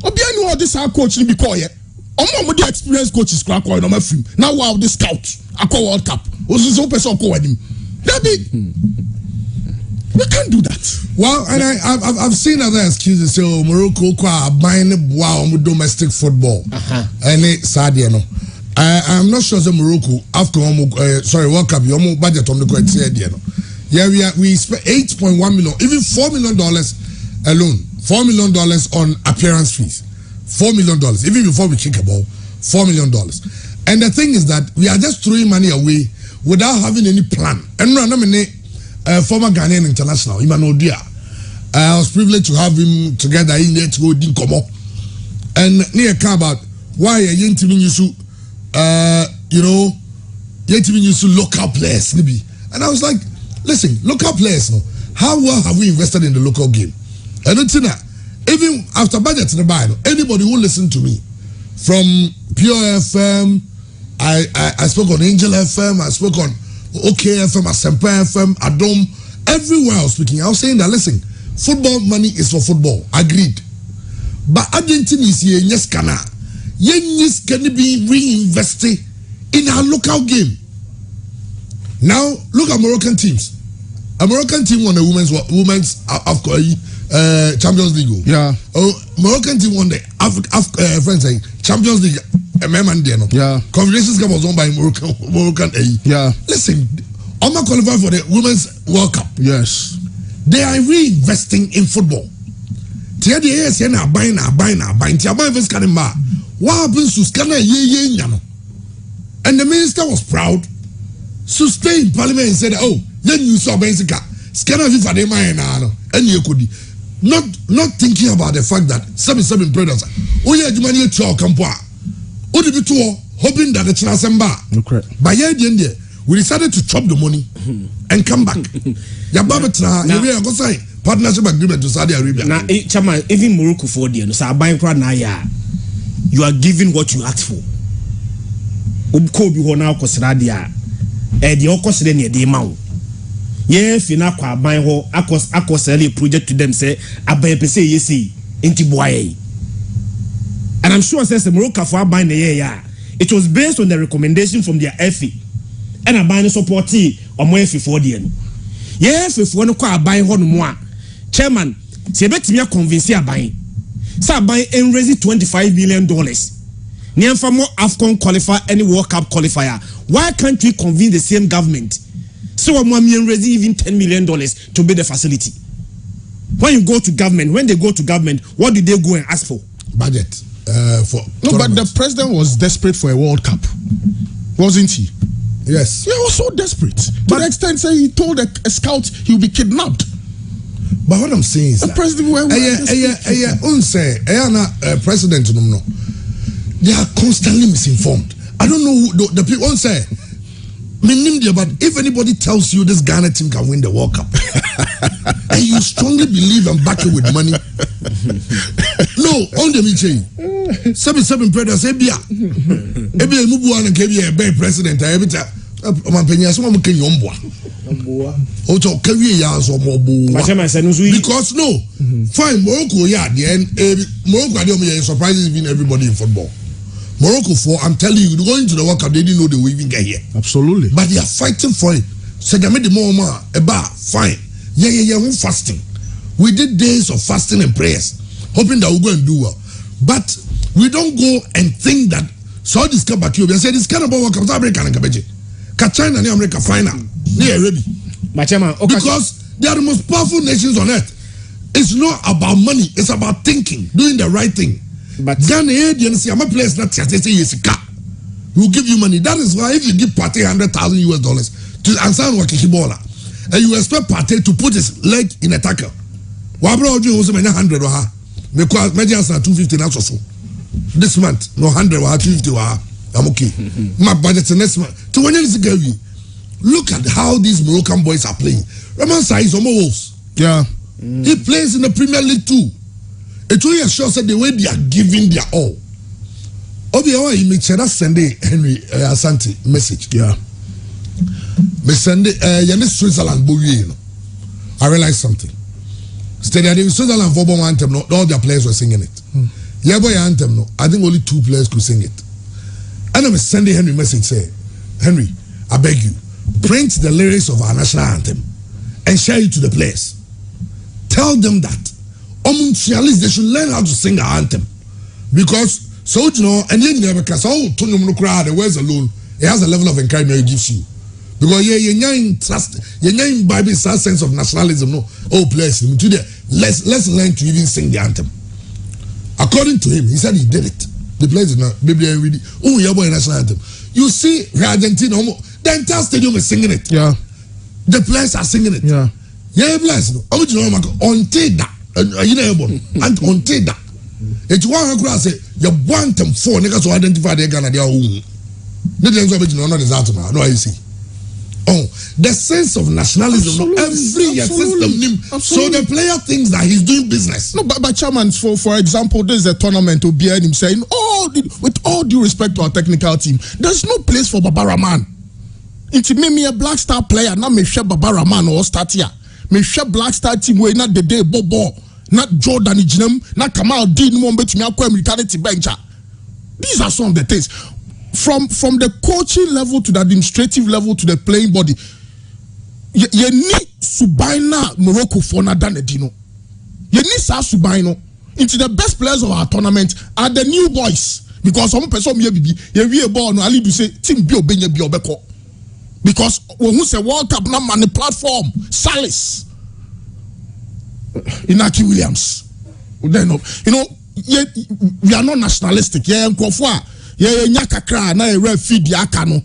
Obiani all this our coach in because the experienced coaches crack on my film. Now wow this scout I call World Cup. Was so person call him. We can't do that. Well, and I've seen other excuses. So Morocco buying domestic football. And Sadia no. I'm not sure the Morocco after World Cup your budget on the criteria. Yeah, we spent $8.1 million, even $4 million alone. $4 million on appearance fees. $4 million, even before we kick a ball, $4 million. And the thing is that we are just throwing money away without having any plan. And former Ghanaian international, Emmanuel Dia. I was privileged to have him together in there to go Dinkomo. And near about why a young team used to, local players. And I was like, listen, local players, no, how well have we invested in the local game? And even after budget in the Bible, anybody who listened to me from Pure FM, I spoke on Angel FM, I spoke on OK FM, Asempa FM, Adom, everywhere I was speaking, I was saying that listen, football money is for football, agreed. But Argentina is here, yes, can be reinvested in our local game. Now, look at Moroccan teams. A Moroccan team won the women's Champions League. Yeah. Oh, Moroccan team won the Champions League. Yeah. Confederations Cup was won by Moroccan. Yeah. Listen, Oma qualified for the Women's World Cup. Yes. They are reinvesting in football. Tia the ASN are buying. Tia buying this kind of ma. What happens to Scanner ye nyano? And the minister was proud. So stay in parliament and said, oh, then you saw Benzica. Scanner FIFA de ma and you could not thinking about the fact that 7 predators. Oh yeah, Jumani Chow Kampoa. Hoping that the Chinasamba. Okay. By the end, we decided to chop the money and come back. Yababatra, you go sign partnership agreement to Saudi Arabia. Now, Chama, even Morocco for the so buying crowd now, you are giving what you asked for. Ubko bi hona akosradia. The okosre ne de mawo. Ye fina kwa ban ho akosele project to them say abai pese yesi enti boaye. And I'm sure says Morocco for ban the year. It was based on the recommendation from their FA. And a ban supporti or more for the end. Yes, if one kwa buy ho no mo a chairman se betimi a convince a buy. Sa buy and raise $25 million. Niamfa mo AFCON qualifier any World Cup qualifier. Why can't we convince the same government? So I'm raise even $10 million to build the facility. When you go to government, when they go to government, what do they go and ask for? Budget for no, but the president was desperate for a World Cup, wasn't he? Yes. He was so desperate to the extent say he told a scout he would be kidnapped. But what I'm saying is the president president no. They are constantly misinformed. I don't know who the people say. But if anybody tells you this Ghana team can win the World Cup, and you strongly believe and back it with money, no, on the meeting, 7 predators, Ebia, Mubuan and Kebia, Bay President, Ebita, Mampenia, someone can yomboa. Oto career years or more because no, fine Morocco, yeah, the end, Morocco, I don't mean surprises even everybody in football. Morocco I'm telling you, going to the World Cup, they didn't know they would even get here. Absolutely. But they are fighting for it. So they made the more fine. Yeah, fasting. We did days of fasting and prayers, hoping that we'll go and do well. But we don't go and think that so this cup at you and say this kind of World Cup, America and Kabeji. China and America final. They are ready. Because they are the most powerful nations on earth. It's not about money, it's about thinking, doing the right thing. But Ghana agency, I'm a place not just say yes, we'll give you money. That is why if you give Partey $100,000 to answer Wakikibola, and you expect Partey to put his leg in a tackle, why bro you also 100 or her? Because Medias are 250 now so. This month, no 100 or 250 or I'm okay. My budget next month. To when you look at how these Moroccan boys are playing. Ramansa is almost. Yeah. He plays in the Premier League too. It really shows that the way they are giving their all. Obiawa, you make Sunday Henry Asante message. Yeah. Me Sunday, Switzerland, I realized something. Steady, in Switzerland football anthem, no, all their players were singing it. Yeah, boy, anthem, no, I think only 2 players could sing it. And I'm Sunday Henry message say, Henry, I beg you, print the lyrics of our national anthem and share it to the players. Tell them that. They should learn how to sing our anthem. Because, so you know, and then never can say, oh, Tony Munukra, the words alone, it has a level of encouragement it gives you. Because you're trust, you're Bible sense of nationalism. No, oh, bless him. Today, let's learn to even sing the anthem. According to him, he said he did it. The players did not. Oh, yeah, boy, national anthem. You see, Argentina, the entire stadium is singing it. Yeah. The players are singing it. Yeah. Yeah, bless. Until that. You know, and until that, it's one who say you want them for niggas to identify their Ghana their own. Not the no, I see. Oh, the sense of nationalism, every system. So the player thinks that he's doing business. No, but chairman, for example, there's a tournament to behind him saying, with all due respect to our technical team, there's no place for Babaraman. It's me a Black Star player, not me share Babaraman or start here. Me share Black Star team where not the day Bobo, not Jordan Ijinem, not Kamal Dean Mombet me akwa militarity bencher. These are some of the things. From the coaching level to the administrative level to the playing body, you need subaina Morocco for Nadanedino. You need sa subaino. Into the best players of our tournament are the new boys. Because some person may be a ball no Ali to say team be obey be obeko. Because when who say World Cup now on the platform, Salis, Inaki Williams. Then you know, we are not nationalistic. Yeah, Nkofwa, yeah, Nyakakra, na a feed Yakano.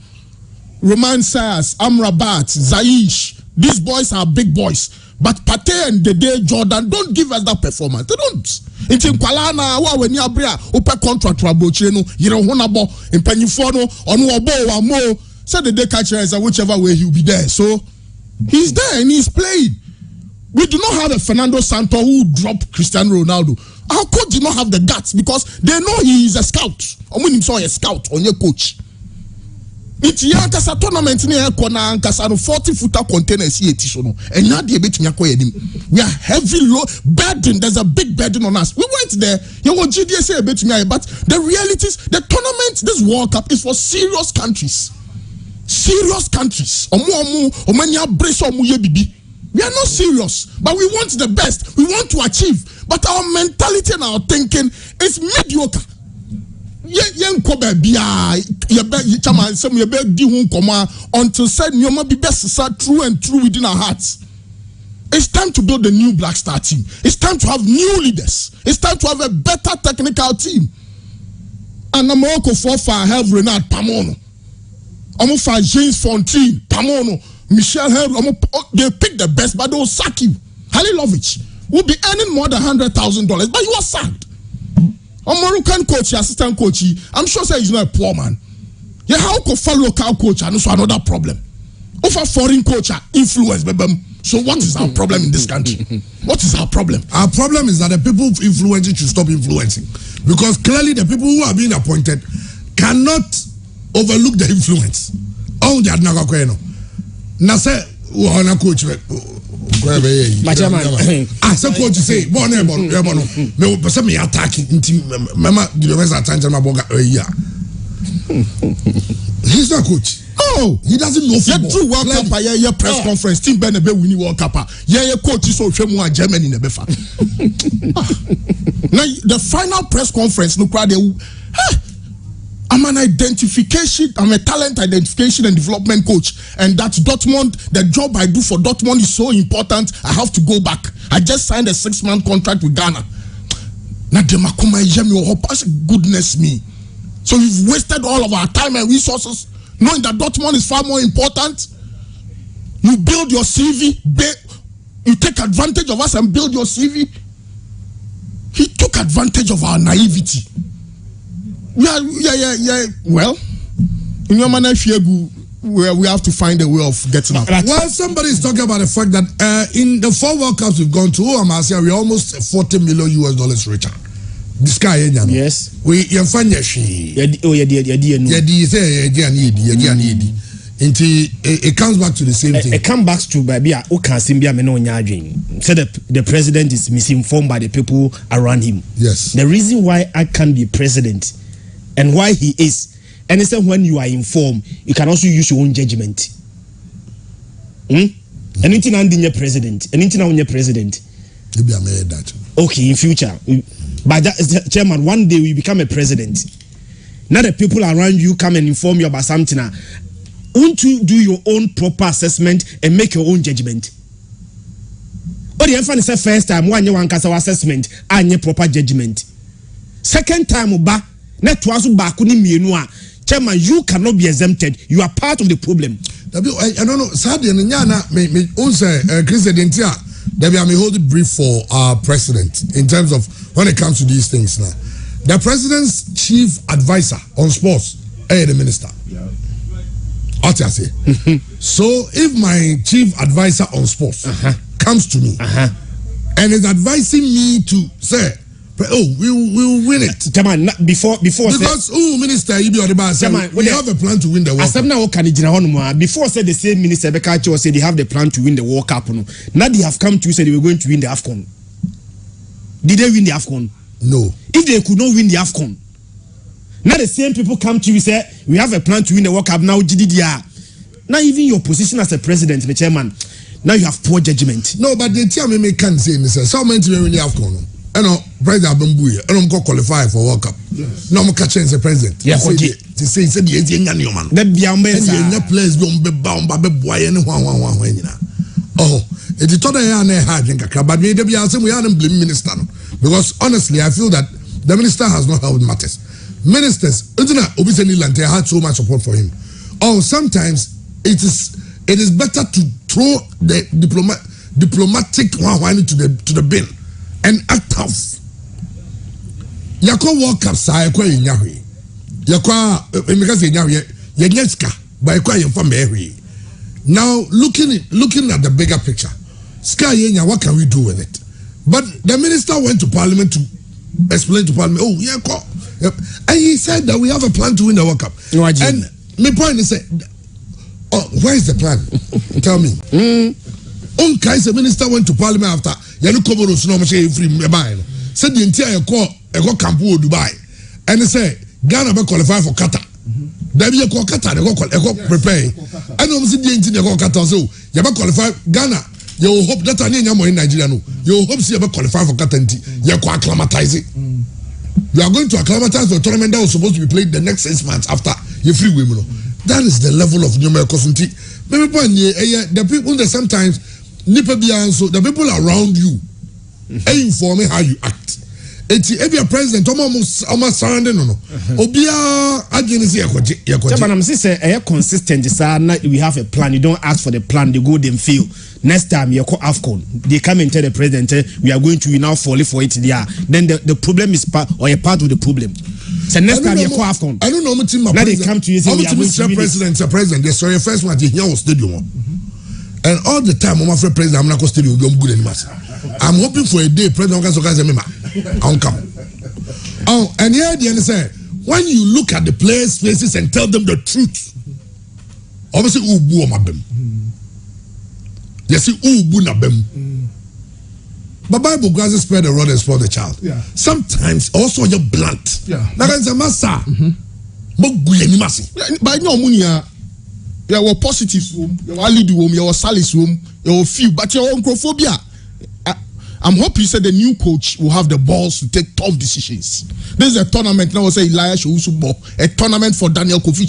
Roman Sayers, Amrabat, Zaish, these boys are big boys. But Pate and Dede Jordan don't give us that performance. They don't. It's in Kualana, when you are open contract to Abocheno, you don't want to bo in Penifono, on Wabo or more. Said the day catcher is whichever way he'll be there. So he's there and he's playing. We do not have a Fernando Santos who dropped Cristiano Ronaldo. Our coach did not have the guts because they know he is a scout. I mean, saw a scout on your coach. It's a tournament near Kona and Casano 40-footer containers here. And now the bit we are heavy burden. There's a big burden on us. We went there. You want GDSA a bit me, but the reality is the tournament, this World Cup is for serious countries. Serious countries. We are not serious, but we want the best. We want to achieve. But our mentality and our thinking is mediocre. Until said be best true and true within our hearts. It's time to build a new Black Star team. It's time to have new leaders. It's time to have a better technical team. And the Morocco for have Renard Pamono. For James Fontaine, Pamono, Michel Herb, they pick the best, but they will sack you. Halilovic will be earning more than $100,000, but you are sacked. A Moroccan coach, assistant coach, I'm sure say he's not a poor man. Yeah, how could follow local coach and also another problem? Of a foreign coach influence, baby. So what is our problem in this country? What is our problem? Our problem is that the people influencing should stop influencing. Because clearly the people who are being appointed cannot overlook the influence. Oh, they are not going to now say, "Wana coach." I said, "Coach, say, born here, born here, born here." Me, person me attacking. Mama, the best attention, my boga. He's not coach. Oh, he doesn't know football. Yeah, true World Cup. Yeah, press conference. Team Benebe winning World Cup. Yeah, coach is so famous. Germany in the befa. Now the final press conference, no crowd. I'm an talent identification and development coach. And that's Dortmund. The job I do for Dortmund is so important. I have to go back. I just signed a 6-month contract with Ghana. Goodness me. So we've wasted all of our time and resources knowing that Dortmund is far more important. You build your CV. You take advantage of us and build your CV. He took advantage of our naivety. Yeah. Well, in your manner, we have to find a way of getting out. Well, somebody is talking about the fact that in the 4 World Cups we've gone to, we're almost $40 million richer. This guy, yes. We it comes back to the same thing. It comes back to baby. Said the president is misinformed by the people around him. Yes. The reason why I can be president and why he is, and it's when you are informed, you can also use your own judgment. Anything on your president, anything on your president. Maybe I made that. Okay, in future, but that, chairman, one day we become a president. Now the people around you come and inform you about something. Won't you do your own proper assessment and make your own judgment? Or the infant is first time one you want assessment and your proper judgment. Second time uba net was bakuni mienua. Chairman, you cannot be exempted. You are part of the problem. I don't know. Sadly, me also Chris Debbie, I'm holding brief for our president in terms of when it comes to these things now. The president's chief advisor on sports, the minister. Yeah. So if my chief advisor on sports comes to me and is advising me to say, we'll win it. Before because minister you be on the bar say we have a plan to win the World Cup. Before said the same minister Bekacho said they have the plan to win the World Cup. Now they have come to say they were going to win the AFCON. Did they win the AFCON? No. If they could not win the AFCON, now the same people come to you say we have a plan to win the World Cup. Now even your position as a president, the chairman, now you have poor judgment. No, but the team me can say this. So many to win the AFCON. You know, President Abambuye, and I'm going to qualify for World Cup. Yes. No, I'm catching the president. Yeah, for to say the young man. That be a man. Any players don't be bound by the boy and one. Oh, it's the other year and a half, but we are blame minister because honestly, I feel that the minister has not held matters. Ministers, obviously, they had so much support for him. Oh, sometimes it is better to throw the diplomatic one to the bin and act tough. Yako World Cup sa yako inyawe. Yako because inyawe yenyeska by yako yenfa. Now looking at the bigger picture, Sky Yenya, what can we do with it? But the minister went to Parliament to explain to Parliament. Oh, yeah, and he said that we have a plan to win the World Cup. No, and my point is, oh, where is the plan? Tell me. The minister went to Parliament after Yanukobo Rosuno free said the entire Campo Dubai, and he said Ghana will qualify for Qatar. There be a Qatar, they go prepare. I know the engineer go Qatar, so you will qualify Ghana. You hope that I need in Nigeria. You hope you will qualify for Qatar. You are acclimatize it. You are going to acclimatize the tournament that was supposed to be played the next 6 months after you free women. That is the level of numerical certainty. Maybe the people that sometimes the people around you inform how you act. If you're president, almost surrounding no. Obia agency but I'm saying consistent. We have a plan. You don't ask for the plan. They go then fail. Next time you call AFCON, they come and tell the president we are going to now fall for it there. Then the problem is part of the problem. So next time you call AFCON, I don't know what team. Now they come to you say we are going to win president. They saw your first one. Here was stadium. And all the time, my friend president, I'm not going to stadium. Good anymore. I'm hoping for a day President I'll come. Oh, and here the end say when you look at the players' faces and tell them the truth, obviously ubu omabem. Yes, ubu nabem. But Bible goes spread the rod and spoil the child. Yeah. Sometimes also you're blunt. Yeah. Like I said, massa. But no money. There were positives, there were lead room, there was Salis room, there were few, but your oncophobia. I'm hoping you said the new coach will have the balls to take tough decisions. This is a tournament now. Say Elias Ousubo, a tournament for Daniel Kofi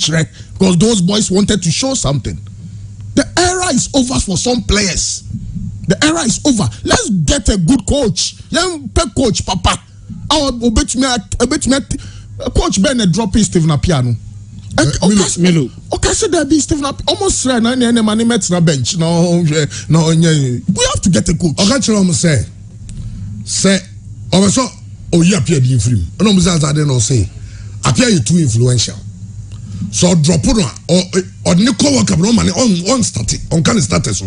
because those boys wanted to show something. The era is over for some players. The era is over. Let's get a good coach. Young coach, Papa. Coach Ben dropping Stephen Apiano. Okay, so there be Stephen almost right now. Na bench. No, we have to get a coach. Okay, say, also, oh, you appear the free. I know I didn't say. Appear you too influential. So drop or Nico work up no money on static, on kind of status.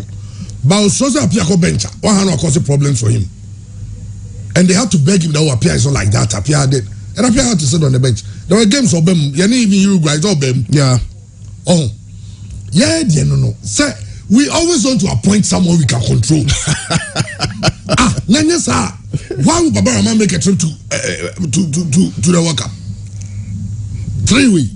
But also appear ko bench. One hand cause problems for him. And they had to beg him that appear is not like that. Appear did. And appear had to sit on the bench. There were games of them. You need even Uruguay of them. Yeah. Oh. Yeah, no. Say, we always want to appoint someone we can control. Nanya sir, why would Baba Rahman make a trip to the World Cup? 3 weeks.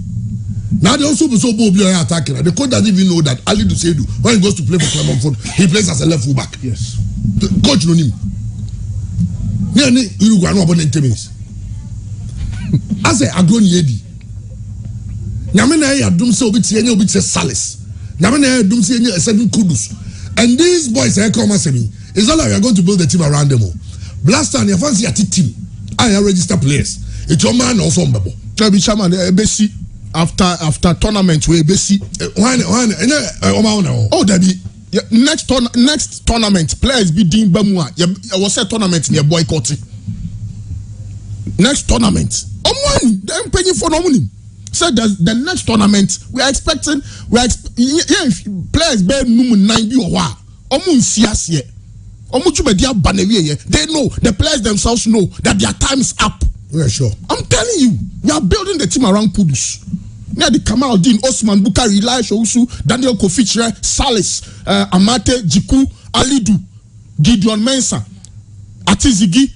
Now they also be so bold attacking. The coach doesn't even know that Ali Dusedu, when he goes to play for Clermont Foot, he plays as a left full back. Yes. The coach know him. Uruguay no about 90 minutes. As a Agron Yedi. Nyamena ya dum se obi tie nya obi tie Salis. Nyamena ya dum se nya Esedun Kudus. And these boys come and say me. It's not like we are going to build a team around them all. Blaster and your fancy at team. I have registered players. It's your man also on Babo. Chabi Chairman, Ebesi after tournament we Ebesi. Oh, that be next tournament players be doing Bamua. I was a tournament near boycotting. Next tournament. Them paying for no money. So the next tournament we are expecting. Players be number 9 or what? They know, the players themselves know that their time is up. Yeah, sure. I'm telling you, we are building the team around Kudus. Near the Kamaldeen, Osman Bukari, Elias Ousu, Daniel Kofi, Salis, Amate, Jiku, Alidu, Gideon Mensah, Atizigi,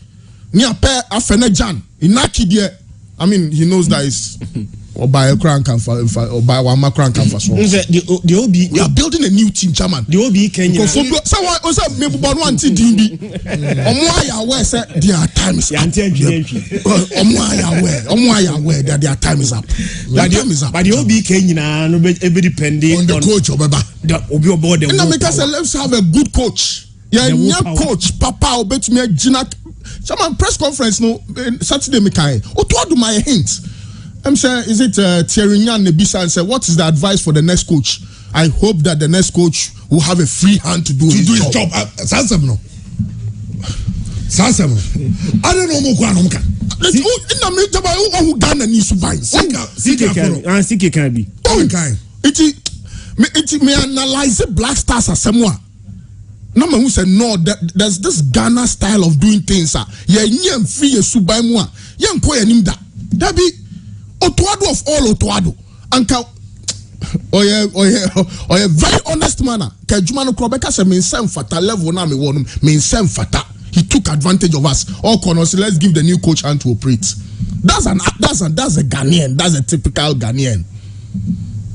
near Per Afenejan, Inaki there. I mean, he knows that or buy a crank and or buy one crank and for so. The OB, we are building a new team, chairman. The OB can you? So maybe about one team, their time is up. That their time is up. But the OB can you know, depending on the coach or board. Let's have a good coach. Yeah, coach, Papa, or bet me Gina. Chairman press conference no Saturday Mikai. What do my hint? I'm saying, is it Thierry Nyan Nebisa and say, what is the advice for the next coach? I hope that the next coach will have a free hand to do his job. Sansam no. I don't know more. In the meantime, who Ghana needs to buy. CK can be. It may analyze Black Stars as someone. No man who said no. There's this Ghana style of doing things. Yeah, you free a subai moi. Young koya nimda. That be. Otuado of all Otuado. Anka yeah, very honest manner. Kajumano Krobeka said mean sem fata level na me won mean sem fata. He took advantage of us. All corners, let's give the new coach hand to operate. That's a Ghanaian, that's a typical Ghanaian.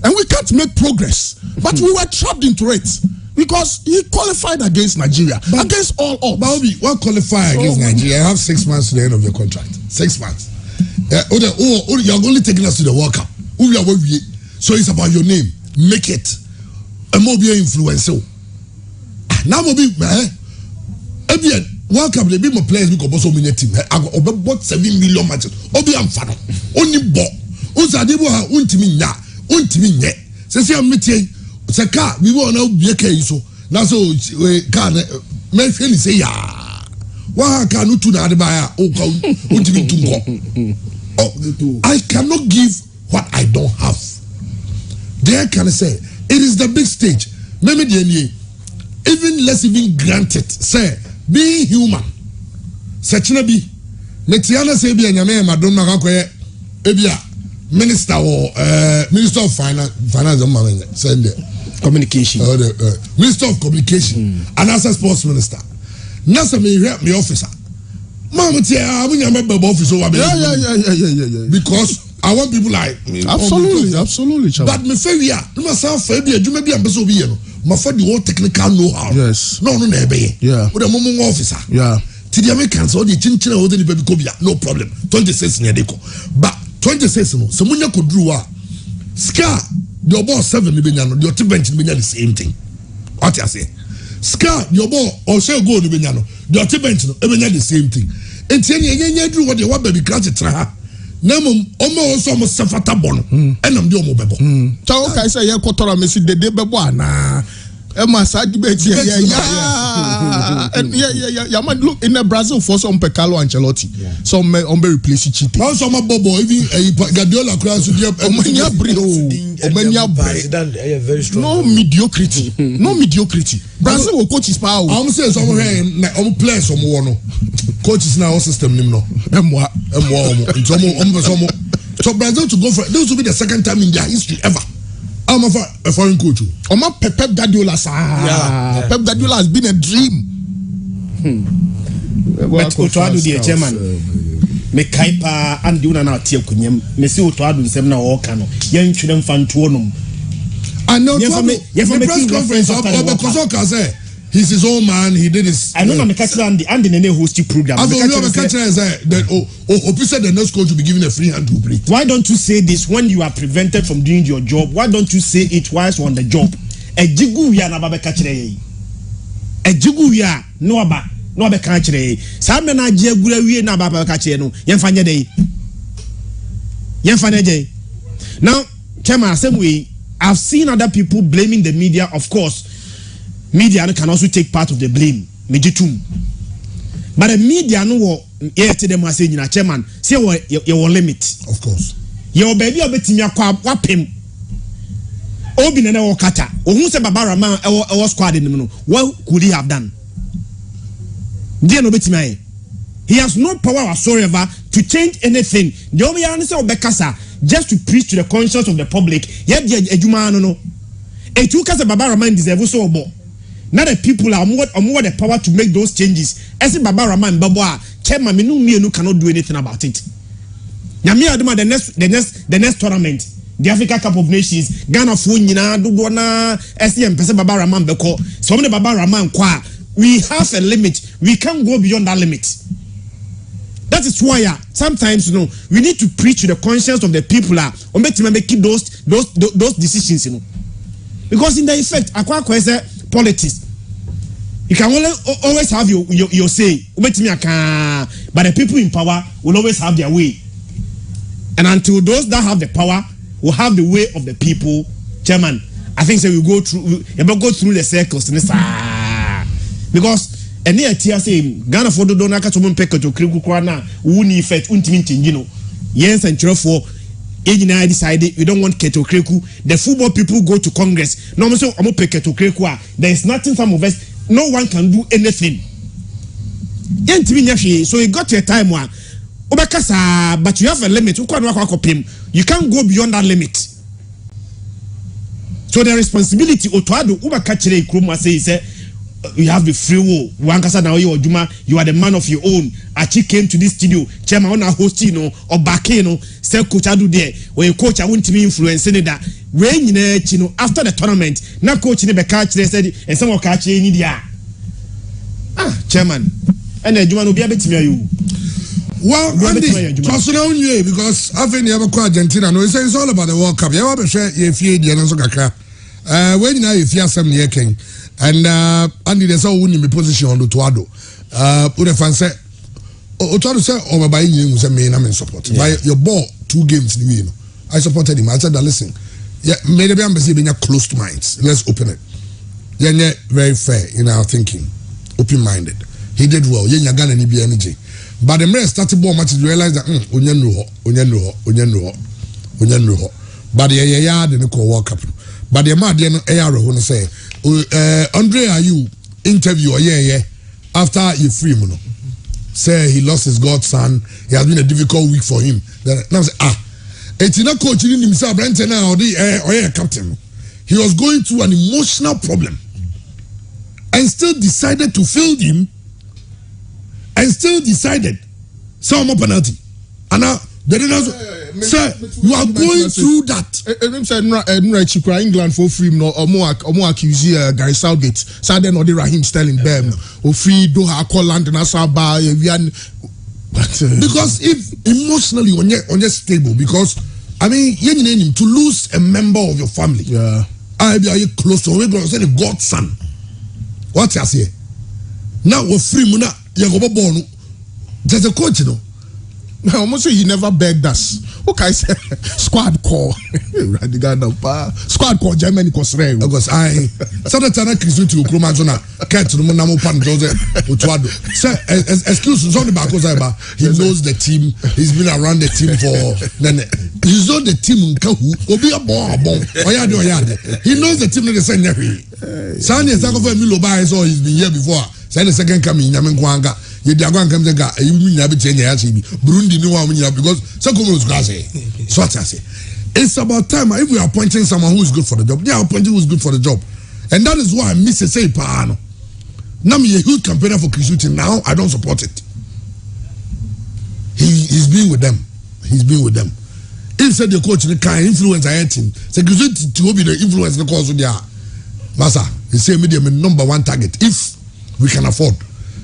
And we can't make progress. But we were trapped into it. Because he qualified against Nigeria, against all odds. Bobby, what qualify against Nigeria? I have 6 months to the end of the contract. 6 months. You're only taking us to the World Cup. So it's about your name. Make it a mobile influencer. Now, Bobby, World Cup, they be my players because also many team. I got about 7 million matches. Obi am fan. Only ball. Unzadibo ha untimi nya. Say I'm meeting. Say car we want now be okay so. Now so car me feel say ya. Wa car no tu na de ba o ka untimi tunko. I cannot give what I don't have. There can I say it is the big stage. Maybe even let's even grant it. Say being human. Sechina bi. Metiana say bi anyame madonna kakoye ebia minister or minister of finance send communication. Minister of communication and as a sports minister. Nasa me officer. Mama tia abunyame baba officer wa be. Yeah. Because I want people like me. Absolutely. But me fair we are. No masa fa bi adwuma bi ambe so bi ye no. Ma for the whole technical know-how. Yes. No na ebe. Yeah. With the momo officer. Yeah. To the Americans, all the chinchina hold the baby cobia, no problem. 26 near deco. But 26 no, Samunya could draw Scar, your boss 7 million, your two bench the same thing. What I say? Scar, your ball or shall go to Benyano, your two bench the same thing. And Tianya drew what you want baby catch it. Namum almost suffered and I'm doing mobile. So I say, yeah, Kotora Messi de Debana. Emma side debate, yeah, man. Look in the Brazil for some Pecalo Ancelotti, some Ombe replace cheating. Now some Bobo, even Guardiola cross with very strong. No mediocrity. Brazil will coach his power. I'm saying some I'm play some one. Coaches now system no. So Brazil to go for this will be the second time in their history ever. I'm a foreign coach. Pep Guardiola. Yeah. Pep Guardiola has been a dream. But Otoado the chairman. Me kaipa and do na tie kunyem. Me see Otoado nsem na wo ka no. Yen twedem fa ntuo no. I know the press conference because say he's his own man. He did his. I know na me catch and the nene host program. I catch that said the next coach will be given a free hand to play. Why don't you say this when you are prevented from doing your job? Why don't you say it whilst on the job? Ejigu ya na babe catch ye. Ejigu ya no aba catch ye. Sa me na je gura wie na babe catch ye no. Yemfa nye dey. Now, Chairman, same way I've seen other people blaming the media. Of course, media can also take part of the blame. Mejitum. But the media no to them say you chairman say your limit. Of course. Your baby obetimi akwa wapem. Obi na wo kata. Ohun se Baba Rama e squad no. What could he have done? Dia no betimi aye. He has no power whatsoever to change anything. The only answer obekasa just to preach to the conscience of the public. Yet ejuma no. E tu kasa Baba Rama deserve so obo. Now the people are more the power to make those changes. As Baba Rama and Baba chairman me no cannot do anything about it. Nyame adoma the next tournament, the Africa Cup of Nations, Ghana for nyina do na SDM pese Baba Rahman beko. So many Baba Rahman kwa, we have a limit. We can't go beyond that limit. That is why sometimes we need to preach to the conscience of the people make those decisions, because in the effect politics, you can always have your say, but the people in power will always have their way, and until those that have the power will have the way of the people, Chairman, I think so we go through the circles because any tia say Ghana for do na ka to mpeke to kriku kwa na wuni effect untimi ntingi yes and for nyina decided we don't want keto kriku. The football people go to Congress no so omo peke to kriku. There is nothing, some of us, no one can do anything yentimi nyahwe. So it got to a time where obekasa, but you have a limit. You can't go beyond that limit. So the responsibility otoado ubakachire ikroma say you have the free will. Wankasa na oyo Juma, you are the man of your own. Achi came to this studio, chairman on a hosting or back say coach adu there. When coach I want to be influencing that. When you after the tournament, na coach ne be catch they said and some catch in India. Chairman. And Juma no be a bit me you. Well, Andy, personal new because I think you have a Argentina. No, it's all about the World Cup. You have a share if you the answer kakra. When you know if you have some near king. And Andy, there's all winning position on the Tuado. Put a fan say, Otuado say, over by you, say, me, I'm in support. By your ball, 2 games, I supported him. I said, listen, yeah, maybe I'm being closed minds. Let's open it. Yeah, very fair in our thinking, open minded. He did well. Yeah, Ghana need energy. But the man started ball match to realize that, Onyan. But yeah, didn't call World Cup. But the man didn't when I say, Andre, are you interview after you free say he lost his godson, he has been a difficult week for him. Then now say it's not coaching himself Brenton now or captain. He was going through an emotional problem and still decided to field him and still decided some more penalty. And now they didn't sir, you are going through that. England for free no or accuse Gary Southgate. So then or the Raheem Sterling them or free Doha Holland and Asaba because if emotionally on your stable, because I mean you to lose a member of your family. Yeah. I be close to we say the godson. What you say? Now we're free muna you go born. There's a coach, I almost say he never begged us. Okay, squad call. Squad call Germany Cosreo. Because I Saturday Christian to Kromazona, Cat to Namo Pan Jose Utuado. Sir, excuse me, he knows the team, he's been around the team for he's on the team in Kahu, Obi a bomb. He knows the team in the same area. Sani Sako Milo Bai, so he's been here before. Sani second coming, Yamankwanga. You Diagon comes and got you never change Burundi no one because Sakomo is grassy. So what I say. It's about time if we are appointing someone who is good for the job. They are appointing who is good for the job. And that is why I miss a say Pano. Now me a huge campaigner for Kisuti. Now I don't support it. He's been with them. He's been with them. Instead the coach can influence our team. So Kisuti to be the influence the cause of their Massa. He say medium number 1 target if we can afford.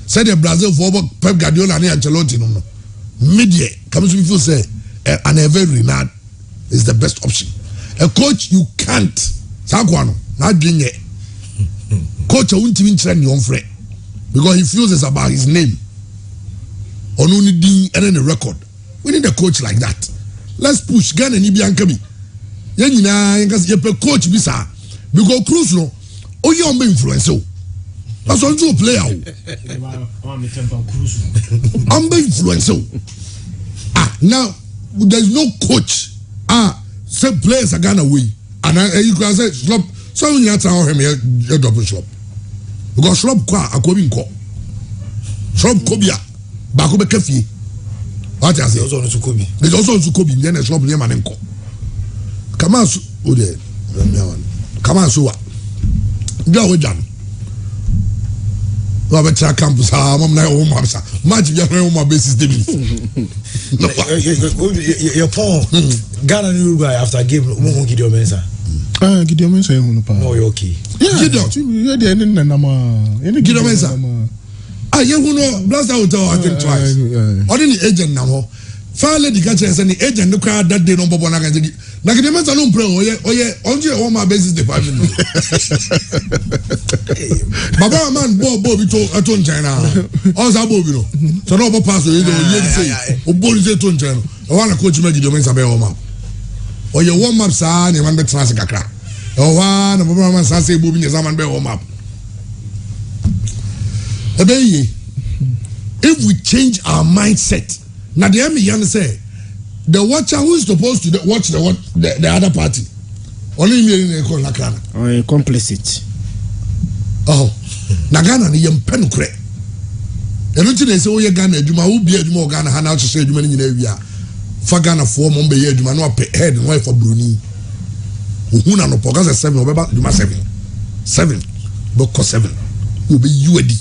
Said the Brazil for Pep Guardiola and Ancelotti no. Media comes to people say an Hervé Renard is the best option. A coach you can't. Sakwano not doing it. Coach won't even train your friend because he feels it's about his name. On only doing any record. We need a coach like that. Let's push Ghana ni biancabi. Yenina you coach bisa because Cruz no. Oh you are influence. That's also a player. I'm the influencer. Now there's no coach. Some players are gone away. And you can say slop. So you have to have him a double slop. Because slop qua a coming call. Slop Kobia. Bakobe Kefi. What I say? There's also Sukobi. Then a slop near Manenko. Come on, Ude. Come on, Sua. Go with John. No, I better campus. I'm not home. Match your home basis. Your pawn. Ghana and Uruguay after game. Won't Gideon Mensah. Gideon Mensah. Oh, you're okay. Yeah, Gideon Mensah. You know, Blaster Hotel, I think twice. Ordinary agent now. File the catcher and the agent no crowd that day no Bobona. Like the Mensah no pro. On your home basis department. Baba man, Bob, I told China. Also, Bobino. So no pass. You say, Bob is a ton China. I want to coach you, Gideon Mensah be home. Or your warm up, son, you want to transfer Kakra. Or one of Baba man, say, Bobby is a man be home up. If we change our mindset, now the enemy say the watcher who is supposed to watch the other party only me in a complicit. Oh, Nagana ni yempenu kre. Eluti they say oh Ghana adwuma wo bia adwuma Ghana ha na to say adwuma ni nyina awia. Fa Ghana for mo be adwuma no pay head no for broni. Ohuna no poka 7 obeba adwuma 7 boko 7 obi UAD.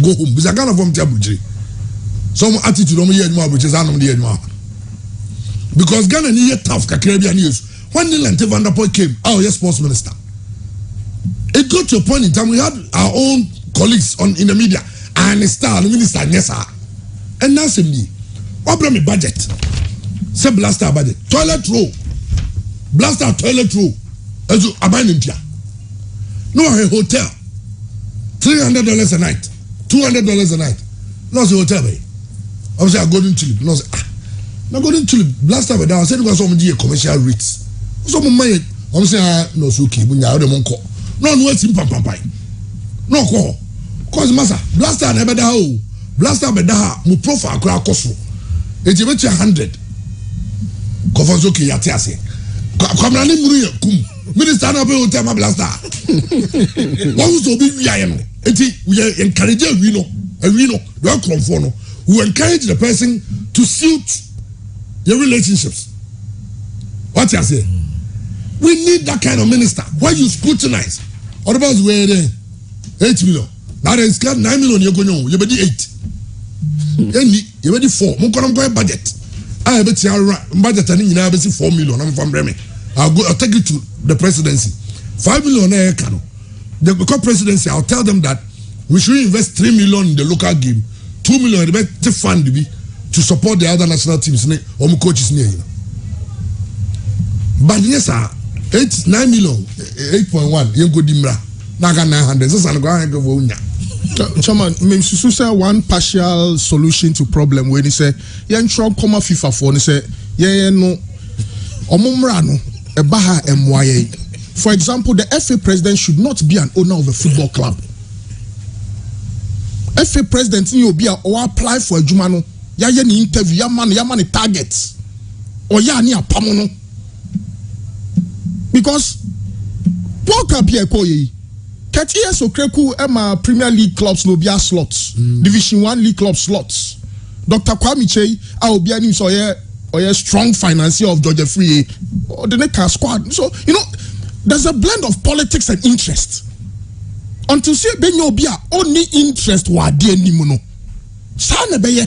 Go home. Because I can't from Tiabujiri. Some attitude on me here, which is Anam the Edma. Because Ghana need tough Caribbean news. When Nilante Van der Poel came, our sports minister, it got to a point in time we had our own colleagues in the media and the star, the minister, yes, sir. And now say me, what brought me budget? Say blaster budget, toilet roll, blaster toilet roll. As you abandon here. No, a hotel, $300 a night. $200 a night. No, it's a hotel. I was a golden tulip. No, no golden tulip. Last time I said, was some commercial rates. Some money. I'm saying, no, so okay. When you are the monko. No, no, it's in Pampai. No, call. Cause Massa. Blaster never da. Blaster bedaha. Mu profile crack cost. It's about 100. Kofanzoki yatiase. Come on, kum. Minister na be hotel ma blaster. What was to be we we encourage we know, we encourage the person to suit your relationships. What you say? We need that kind of minister. Why you scrutinize? What about where 8 million? Now there is 9 million. You're going on. You're ready 8. You're ready 4. I'm going budget. I bet you budget and you know 4 million. I'm from Bremen. I'll take you to the presidency. 5 million. The presidency, I'll tell them that we should invest 3 million in the local game, 2 million in the fund to support the other national teams or coaches near you. But yes, sir, 9 million, 8.1, you go dimra. Naga 900. So I'm going to go. Chairman, Susu say one partial solution to problem when he say, "Yan Trump come FIFA for," he say, "Yeah, no, omumra no, ebaha MYA." For example, the FA president should not be an owner of a football club. FA president you be or apply for a jumano. Ya ni interview, ya man targets. Or ya ni a pamono. Because Paul Kapia Koye, 30 years of Kreku Emma Premier League clubs no be slots. Division 1 League club slots. Dr. Kwame Chey, I will be an or a strong financier of Georgia Free or the next squad. So, you know, there's a blend of politics and interest. Until say benyo bia only interest wa de nimuno. Sana beye.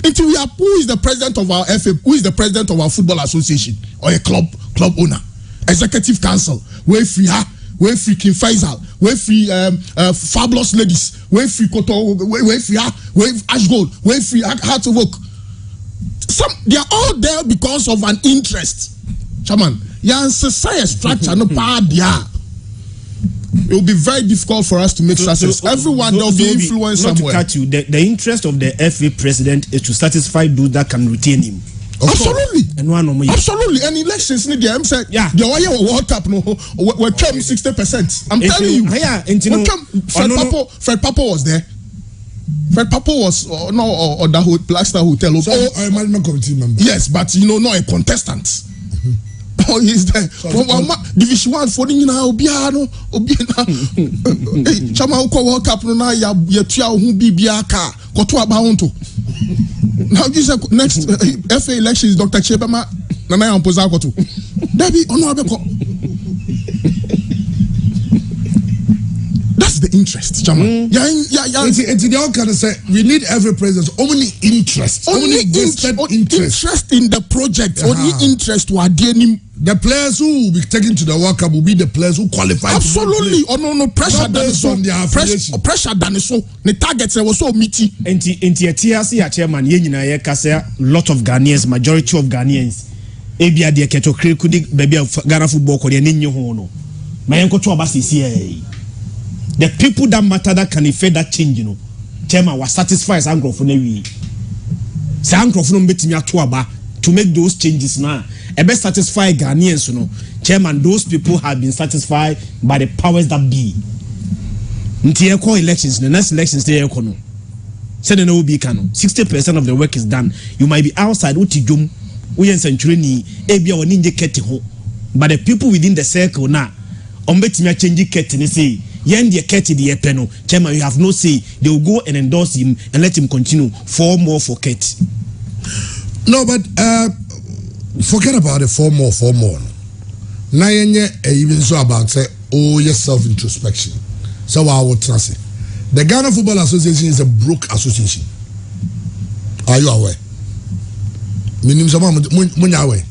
Until we are who is the president of our FA, who is the president of our football association or a club owner, executive council, we free King Faisal, we free Fabulous Ladies, we free Koto, we free Ashgold, we free Heart of Oak. They are all there because of an interest. Chairman, your society structure no part there. It will be very difficult for us to make success. Everyone there will be influenced somewhere. Not to cut you, the interest of the FA president is to satisfy those that can retain him. Absolutely. And absolutely. And elections need the said, yeah, the World Cup no we came 60%. I'm telling you. Yeah, Fred Papo was there. Fred Papo was or the Blackstar Hotel. So I'm a management committee member. Yes, but you know, not a contestant. Oh, he's there. Division 1 for Obiano. Chama uko World Cup na ya tua hu bibia ka koto abaunto. Now this next FA election is Dr. Chebema Nana Ampoza koto. Debi ono abeko. is the interest, Chairman. It's the all kind of say we need every president only interest, only interest in the project, only interest to adhening. The players who will be taken to the World Cup will be the players who qualify. Absolutely. No pressure than so. Pressure than so. The targets was so meaty. Enti TRC chairman yenyina ye kase lot of Ghanaians, majority of Ghanaians. Ebia de keto kudi baby Ghana football ko de nyi ho no. Mayenko to aba sisi. The people that matter that can effect that change, chairman was satisfied as Anglo for wi. Say Anglo for no betimi ato aba to make those changes now. Best satisfy Ghanaians, chairman. Those people have been satisfied by the powers that be. Until elections, the next elections they no. Said no be canon. 60% of the work is done. You might be outside. Utijum, uyen century ni ebia waninje keti ho. But the people within the circle now, ombetimi change keti ni say yen the keti the epeno. Chairman, you have no say. They will go and endorse him and let him continue. 4 more for keti. No, but forget about the 4 more. Now even so about say your self introspection. So I would trust it. The Ghana Football Association is a broke association. Are you aware? Minim sama munya aware.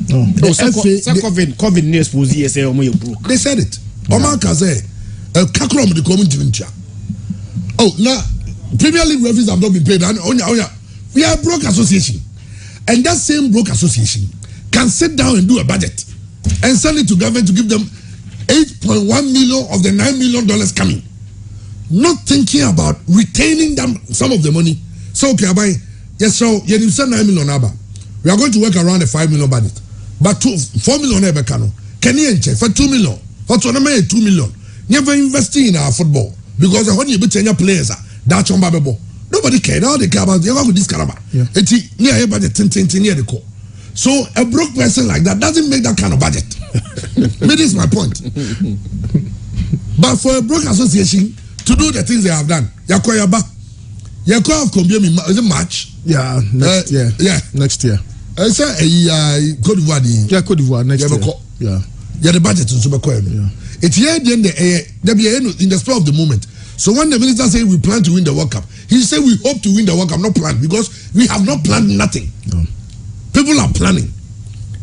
No. COVID news was say broke. They said it. Oman kaze kakrom the community. Oh, now Premier League referees have not been paid. We are a broke association. And that same broke association can sit down and do a budget and send it to government to give them 8.1 million of the $9 million coming. Not thinking about retaining them some of the money. So okay, yes, so you send 9 million aba. We are going to work around a 5 million budget. But 4 million ebe kano. Can you check for 2 million? For 2 million. Never investing in our football because when you be your players that's on Babebo. Nobody cared. All they care about they have this caraba. It's near budget 10 near the core. So a broke person like that doesn't make that kind of budget. This is my point. But for a broke association to do the things they have done, Yakoyaba, Yakoy is a match. Yeah, next year. Next year. I say Cote d'Ivoire. Yeah, Cote d'Ivoire next year. Yeah. Yeah, the budget is super cool. It's here in the spur of the moment. So when the minister say we plan to win the World Cup, he said we hope to win the World Cup, not plan, because we have not planned nothing. No. People are planning.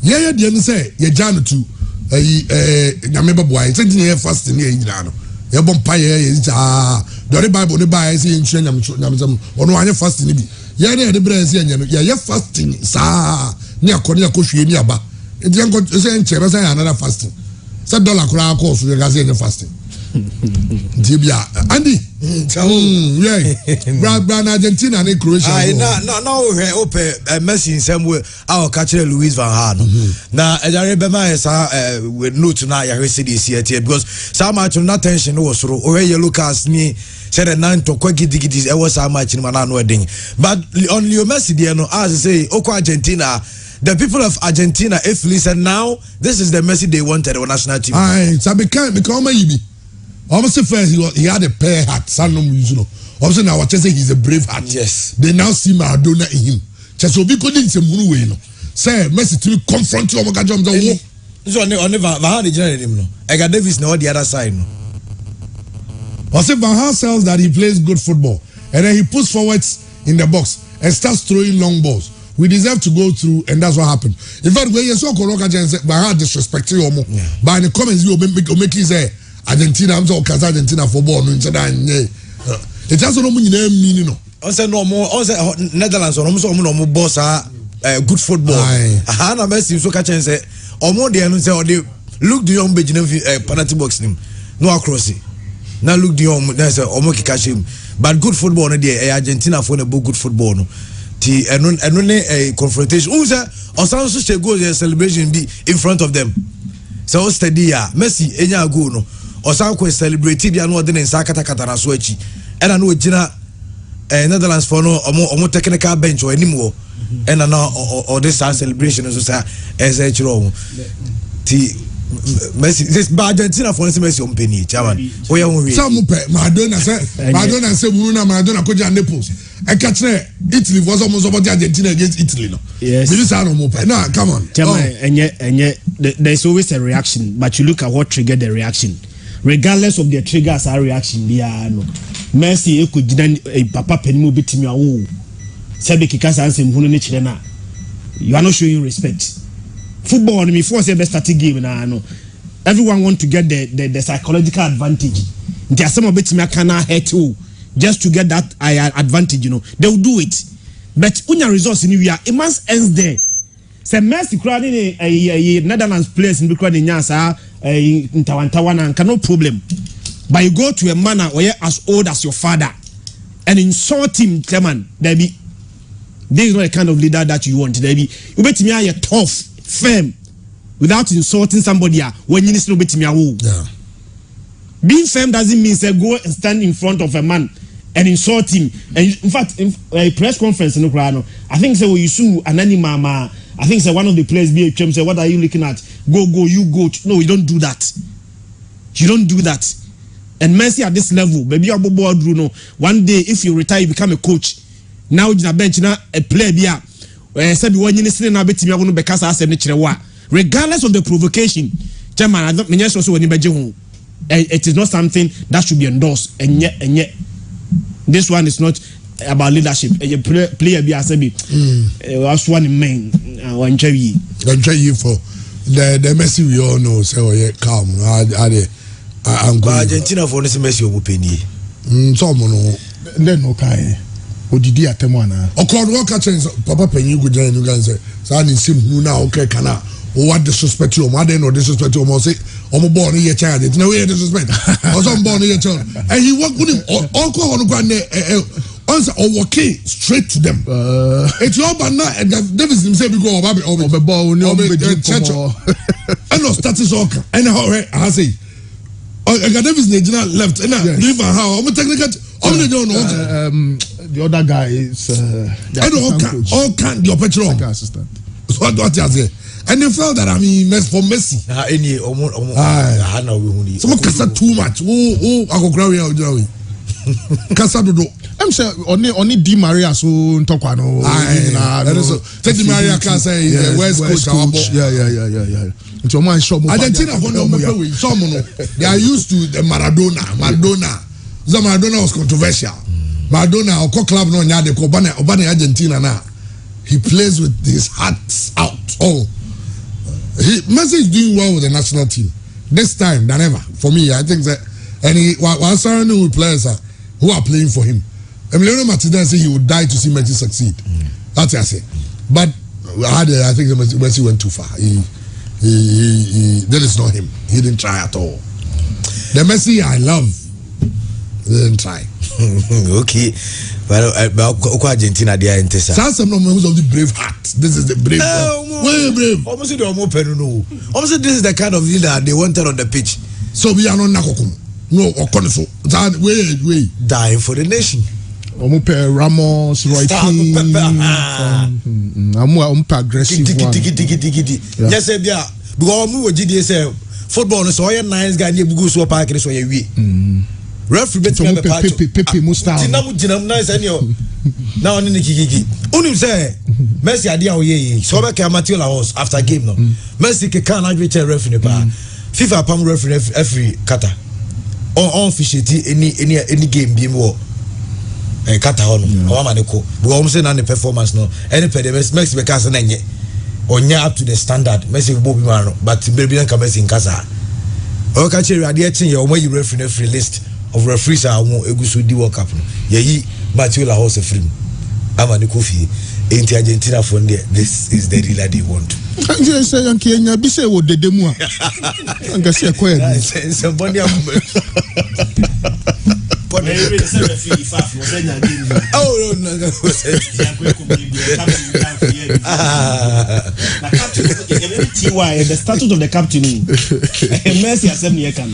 Yeah, the end say you jam to Nameba boy. It's in here fast in here. You bumpire is the Bible the buy say in China or no one fasting. Yeah, the Brazil yeah fasting. Sa near Korea Koshi Niaba. It's young got say another fasting. $1 crowd course we are fasting. Andy, Brand Argentina and Croatia. Now we open Messi in some way. Our catcher Luis Van Gaal. Now, as I remember, with no tonight, I see this here because so much of attention was through. Or you look at me, said a 9 to quacky digities. I was so much in my wedding. But on Leo Messi, as I say, Oko Argentina. The people of Argentina, if listen now, this is the Messi they wanted on national team. It's become maybe. Almost first he had a pair hat, also now what say he's a brave hat. Yes. They now see Maradona in him. Chesobi couldn't say Munu no. Say Messi to confront you Omagajom. So on Van general him no. Ega Davis no the other side no. Also Van Gaal sells that he plays good football and then he puts forwards in the box and starts throwing long balls. We deserve to go through, and that's what happened. In fact, when you saw Koroka Jensen, Van Gaal disrespecting Omo, by the comments you make his Argentina, I'm so Argentina football. It has no meaning. Also, no more. Also, Netherlands or almost no more boss good football. Hana Messi so catch and say, Omo de anu say or they look the young Beijing penalty box him. No across it. Now look the young. That's Omo catch him. But good football no there. Argentina for the good football no. Ti a confrontation. Who's that? Or some such go a celebration be in front of them. So steady Messi enya go no. Or some ko celebrate bi anu odin nsakata kata na so achi. And I know Gina Netherlands for no omo technical bench or anymore. And now or this celebration so say as a chiro. Ti Messi this Argentina for Messi on penny chairman. We are some Maradona say Maradona ko ja Naples. I catch Italy was almost about Argentina against Italy no. Yes. No, come on. Chairman, and yet there's always a reaction, but you look at what triggered the reaction. regardless of their triggers or reaction biara no Messi e ko gina papa panimu betimi awo sebe kika sansem hunu ne kire na you are not showing respect. Football me before say best start game na no everyone want to get the psychological advantage. There are some of betimi aka na hurt you just to get that advantage, you know. They will do it. But unya results in we are it must ends there. Say Messi crowding a Netherlands players in crowding nyasa Ntawantawana and no problem. But you go to a man where you're as old as your father and insult him, man, there be this is not the kind of leader that you want. There be you bet me are tough, firm, without insulting somebody when you listen to me. Yeah. Being firm doesn't mean say go and stand in front of a man and insult him. And in fact, in a press conference in Ukraine, I think say you sue an animal. I think say one of the players be say, what are you looking at? Go, you go. No, you don't do that. You don't do that. And Messi at this level, maybe you Bruno. One day, if you retire, you become a coach. Now you bench now a player be said one you sitting now betting me because I said regardless of the provocation, Chairman, I don't mean also when you it is not something that should be endorsed. And yet, this one is not about leadership. A player be as was one in main. One cherry for the Messi we all know. So yeah, calm. I'm going. Argentina for this Messi will penny. Someone then okay. Odidi atemwana. O Claude Walker change Papa Penny go join you guys say. So I need sim who now okay kana. O what disrespect you? What they no disrespect you? Mo say omo born here child. It no way disrespect. O some born here child. And he work with him. Uncle on go answer or walking straight to them. It's your banner and Davis himself go over the ball no church. And no status okay. And how I say Davis Nigeria left and leave how I'm technical the other guy is I don't all can't the operator assistant. So what you say? And they felt that I mean for Messi. Any some kasa too much. I go cry out. Kasa do. I'm sure only Di Maria so ntokwa no. Take Di Maria Kasa the West coach. Yeah. Into man show Argentina for no me some no. They are used to the Maradona. The Maradona was controversial. Maradona or club no nya de ko Obana Argentina na. He plays with his heart out. Messi is doing well with the national team this time than ever. For me, I think that and he was surrounded with players who are playing for him. Emiliano Martinez said he would die to see Messi succeed. That's what I say. But I think Messi went too far. He that is not him. He didn't try at all. The Messi I love, they didn't try. Okay. But Argentina they are intesa. Some members of the brave heart. This is the brave. Way brave. Almost the no. Almost this is the kind of leader they wanted on the pitch. So we are not nakokum. No, or so. Way. Dying for the nation. Ramos, Roy Keane. I'm aggressive one. Yes, yeah. Because we GDA say football no so nice guy near Bugu so park so we. Referee bet me Pepe Mustafa. Tinam nice anyo. Now on the kiki. Unu say Messi ade awoye. So be ka Matthew Laos after game no. Messi ke can agree referee pa. FIFA pam referee every kata. On officiate any game bi mo. Kata hono. O ma ne ko. Because say na the performance no. Any pe the Messi be ka say na nye. Onya up to the standard. Messi bo bi ma no. But baby na ka Messi in kasa. O ka chere ade etin ye o ma you referee list of referees are egusu di World Cup no. Ye Matthew Laos free. Ama ne kofi. Enti Argentina for there. This is the leader they want. You say Kenya bi say wo dedemu a. Anga say koye. Somebody oh no. The status of the captain. Messi has said can.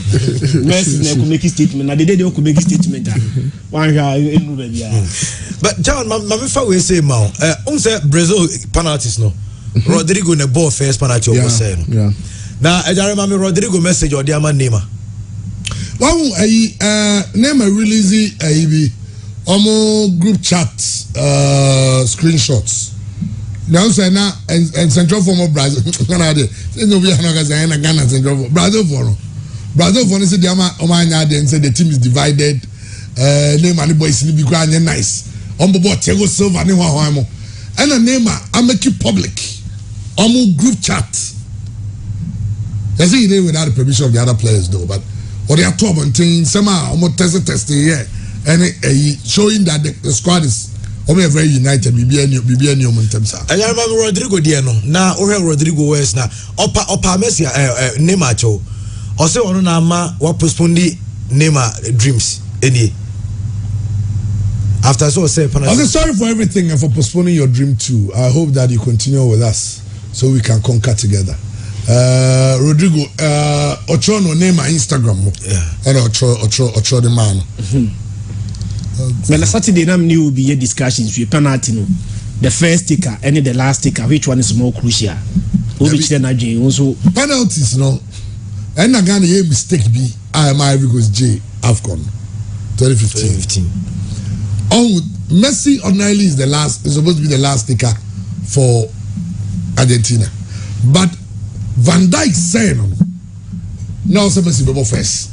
Messi could make a statement. Now they could make a statement. But John, my father say now. Say Brazil penalties no. Rodrigo ne ball first penalty over say. Yeah. Now I remember Rodrigo message or Diama Neymar. Wow, Neymar release group chat screenshots. Now say na and central form of Brazil. Canada. Say no be Ghana Central Brazil for. Brazil for say the say the team is divided. Neymar the boys ni be quite nice. Bobo Thiago Silva ni wa mo. And Neymar I make it public. Group chat. They say they without the permission of the other players though, but or they are two things somehow testing here and showing that the squad is very united. BBN momentum sir. I remember Rodrigo Diano. Now Rodrigo West now. Opa Messi Neymar cho. Also ono na ma wa postpone Neymar dreams any. After so say sorry for everything and for postponing your dream too. I hope that you continue with us so we can conquer together. Rodrigo Ocho no Neymar Instagram and Ocho the man. Well, Saturday night will be a discussions with penalty no. The first ticker and the last ticker, which one is more crucial? Which then also penalties no. And again a mistake be I because J AFCON 2015. Messi ordinarily is supposed to be the last ticker for Argentina. But Van Dijk said now say Messi be first.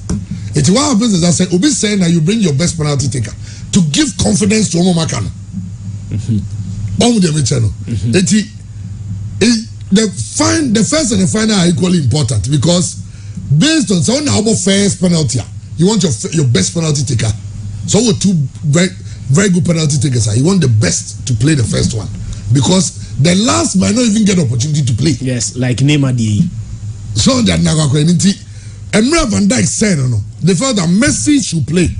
It's what happens is I say Obi saying that you bring your best penalty taker to give confidence to Omo Makano. The first and the final are equally important because based on someone about first penalty, you want your best penalty taker. So with two very good penalty takers, you want the best to play the first one because the last might not even get opportunity to play. Yes, like Neymar D. So that Emre Van Dijk said they felt that Messi should play.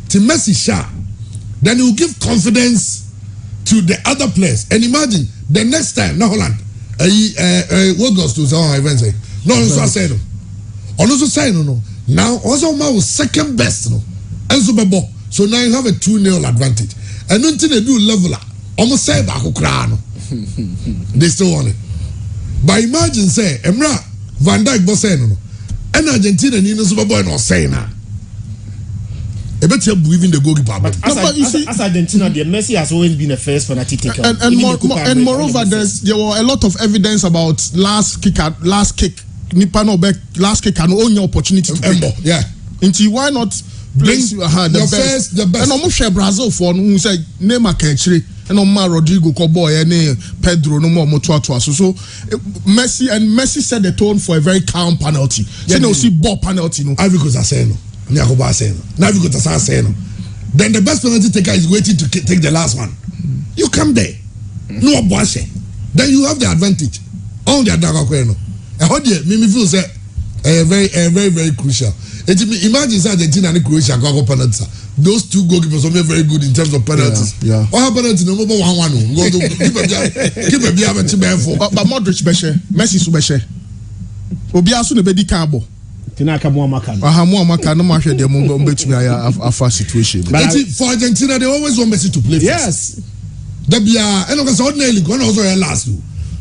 To Messi then he will give confidence to the other players. And imagine the next time, now Holland, what goes to some events say? No, also say no. Also say no. Now also was second best and so now you have a 2-0 advantage. And until they do leveler, almost say back they still want it. But imagine say Emra Van Dijk boss say no. And Argentina need no Super Bowl no say na. I bet you believe in the goalkeeper. But as Argentina, the Messi has always been a first penalty taker. And moreover, there were a lot of evidence about last kick, last kick and only opportunity to play. Yeah. Until why not place the best? And almost Brazil for who say Neymar Kenchiri and Rodrigo Koboy and Pedro no more Motuatua. So Messi set the tone for a very calm penalty. So no see ball penalty no. Ivory Coast are saying no. Then the best penalty taker is waiting to take the last one. You come there, no boss. Then you have the advantage. On the Dagaqueno. And how do you feel say very, very crucial? Imagine Argentina and Croatia go penalty. Those two goalkeepers are very good in terms of penalties. Yeah. What happened to number 1-1? Keep a but Modric Beshe, Messi Subeshe. Obiasu ne bedi kabo. Tinaka Muamaka. Muamaka no match the moment me a situation. But for Argentina, they always want Messi to play first. Yes. They be and ordinarily going also last.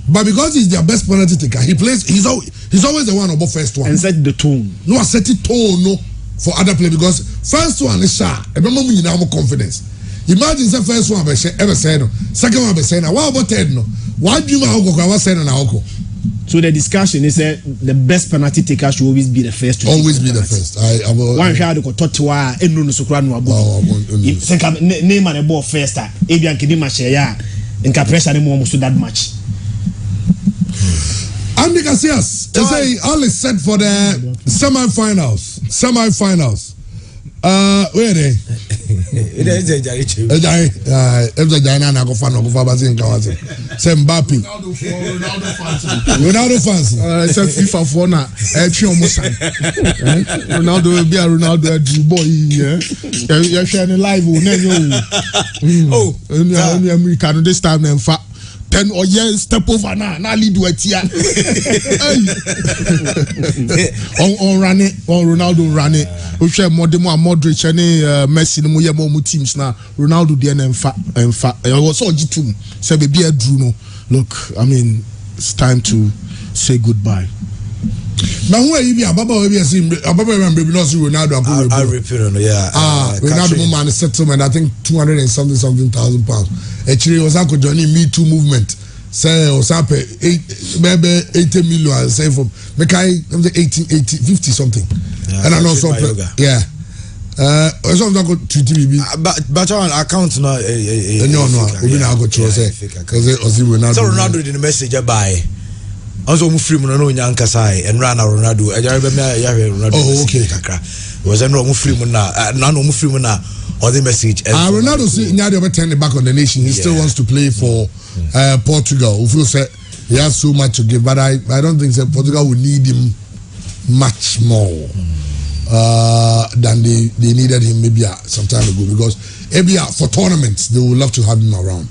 But because he's their best penalty taker, he plays. He's always the one above first one. And set the tone. No, set it tone no for other players because first one is sharp. Remember me now more confidence. Imagine the first one ever said no, second one said no. What about third no? Why do you want to go? So the discussion is that the best penalty taker should always be the first to always be the first. One shot go Totua enu no sukra no abo. Think name and the ball first. Ebian Kidima share nka pressure no more so that much. Andy Casillas, they say all is set for the semi-finals. Where are they? Ronaldo fans. FIFA for now. Ronaldo will be a Ronaldo boy. You're sharing live. American this time and fat. 10 or years step over now lead with here. On run it, on Ronaldo run it. We share Modric and Messi no more teams now. Ronaldo the and fat. I was all G2. Say be a Bruno. Look, I mean, it's time to say goodbye. Now who are you be Ababa we be see Ababa remember not Ronaldo and Ronaldo man settlement I think 200 and something thousand pounds. Actually was Uncle Johnny Me Too movement. say o sa pe maybe 80 million say from make I 80 50 something. And I know so yeah. Some don't go to TV. But on account no no obi na go throw say cuz Ronaldo. So Ronaldo did the message by also mu free mu no nya nkasa and Ronaldo ejare be me ya Ronaldo. Oh okay. Was no mu free mu na no mu free mu na or the message. Ronaldo say nya dey turn the back on the nation. He still wants to play for Portugal. Who feel say he has so much to give, but I don't think that Portugal will need him much more than they needed him maybe some time ago, because maybe for tournaments they would love to have him around.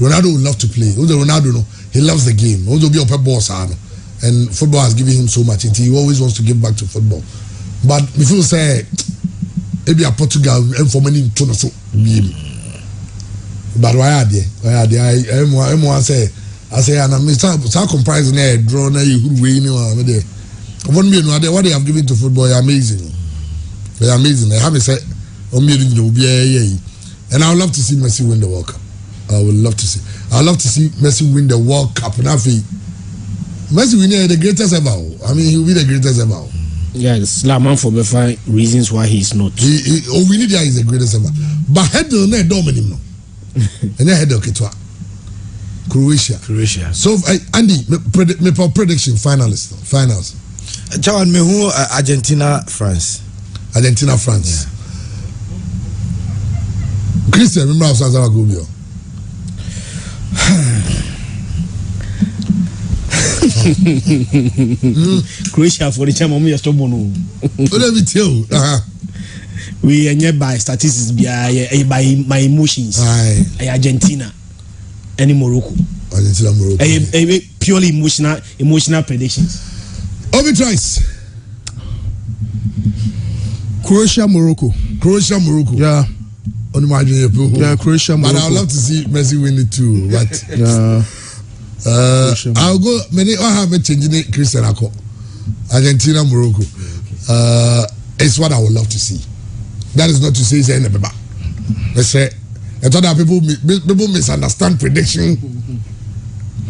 Ronaldo would love to play. Ronaldo, no, he loves the game. He be a boss, and football has given him so much. And he always wants to give back to football. But if you say maybe a Portugal and for many to so but why are they? I say and I'm start comparison there draw na you way no there. What they have given to football is amazing. They're amazing. I have to say, and I would love to see Messi win the World Cup. I would love to see. I love to see Messi win the World Cup. Messi winning the greatest ever. I mean, he'll be the greatest ever. Yes, Laman for me find reasons why he's not. Winnie there is the greatest ever. But head on there, dominate no. And then head on Kitwa. Croatia. So Andy, me prediction finals. Chawan me who Argentina, France. Yeah. Christian, remember how Sazawa Gubio. Croatia for the chairman, we are still mono. Let me tell you. We are nearby statistics by my emotions. Argentina. Any Morocco. A purely emotional predictions. Obi tries. Croatia, Morocco. Yeah. On my yeah, Croatia, Morocco. But I'd love to see Messi win it too. But yeah. I'll go. Many I have a changing it. Christian Ako, Argentina, Morocco. It's what I would love to see. That is not to say it's any better. Let's say I thought that people misunderstand prediction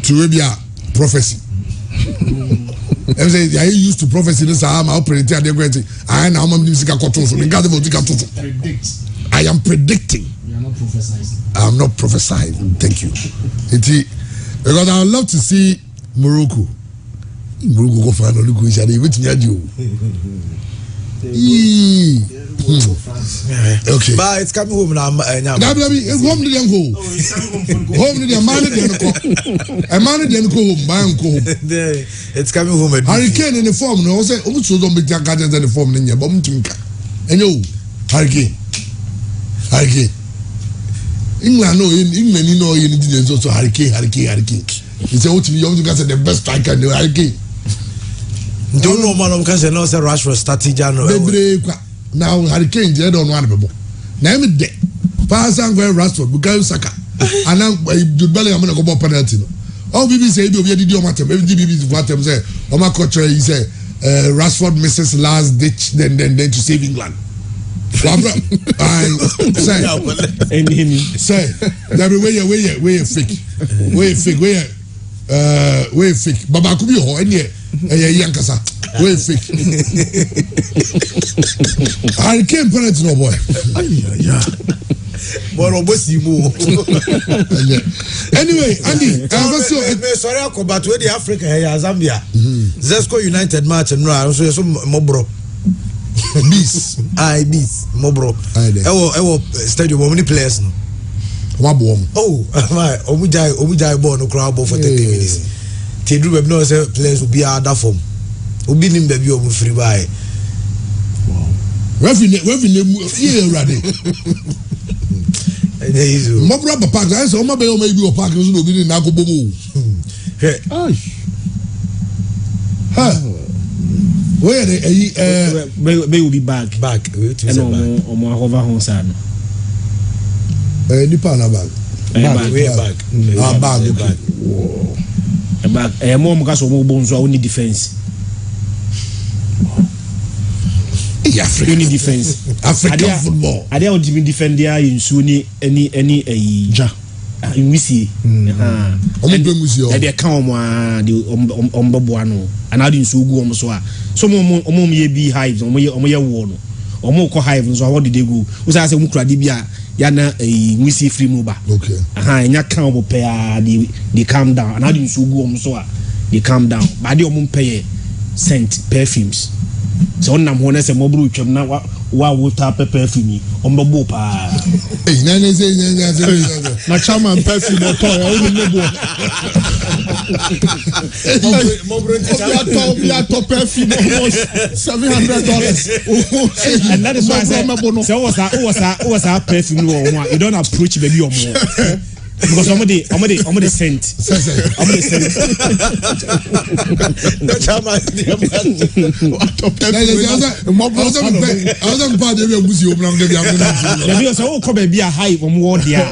to maybe a prophecy. I say they are used to prophecy. This I'm predicting. I am predicting. You are not prophesying. I am not prophesying. Thank you. Because I would love to see Morocco. Morocco go find Morocco. Which me okay. But it's coming home now. Home to them go. Home to them. Man go home. It's coming home. Hurricane in the form. No, say so don't be gadgets in the form. Ninya, but and you hurricane. England no England you know you need also hurricane. He said what you have to get the best striker in the hurricane. Don't know man can say no say Rashford starting January. Now hurricane they don't want people. Now me de pass and go Rashford Bukayo Saka. And now Jude Bellingham go ball penalty no. All BBC say be did your matter. Maybe BBC for them say Omar Kocha he say Rashford misses last ditch then to save England. I say that way you fake. Baba could be ho any yankasa. Way fake. Hurricane penalty no boy. Anyway, Andy, sorry, I come back to the Africa here, Zambia. Zesco United match and no, so Mobro. Beast Mobro. I stadium how many players no? Oh, my Omujai born no crowd for 30 minutes. Tedru we know say players will be other form. Obi nim baby obu free buy. Refi here ready. Mobro papa I say o ma be o ma bi o park so obi ni na go bomo. Where they will be back. And omo hover hon sa no. Nipa na bag. Bag. More because of bones only defense. African defense. African football. Are they ultimate defend there in Sunni any ja. nwisi Omo musi o. E dey kan omo a de ombeboa no and how dey nso gu omo so a so omo ye bi hives omo ye wo no omo ko hive nso how did they go we say mu kura de bia ya na nwisi free mu ba okay nya kan omo pe a they calm down and how dey nso gu omo so a they calm down but dey omo pe scent perfumes so on nam ho na se mobru twam na wa water perfume ombebo pa na say na chairman perfume o to ya o ni mebo ya to perfume almost $700 and that is why I said so was our perfume no you don't approach baby or more because somebody sent no chairman high from what they are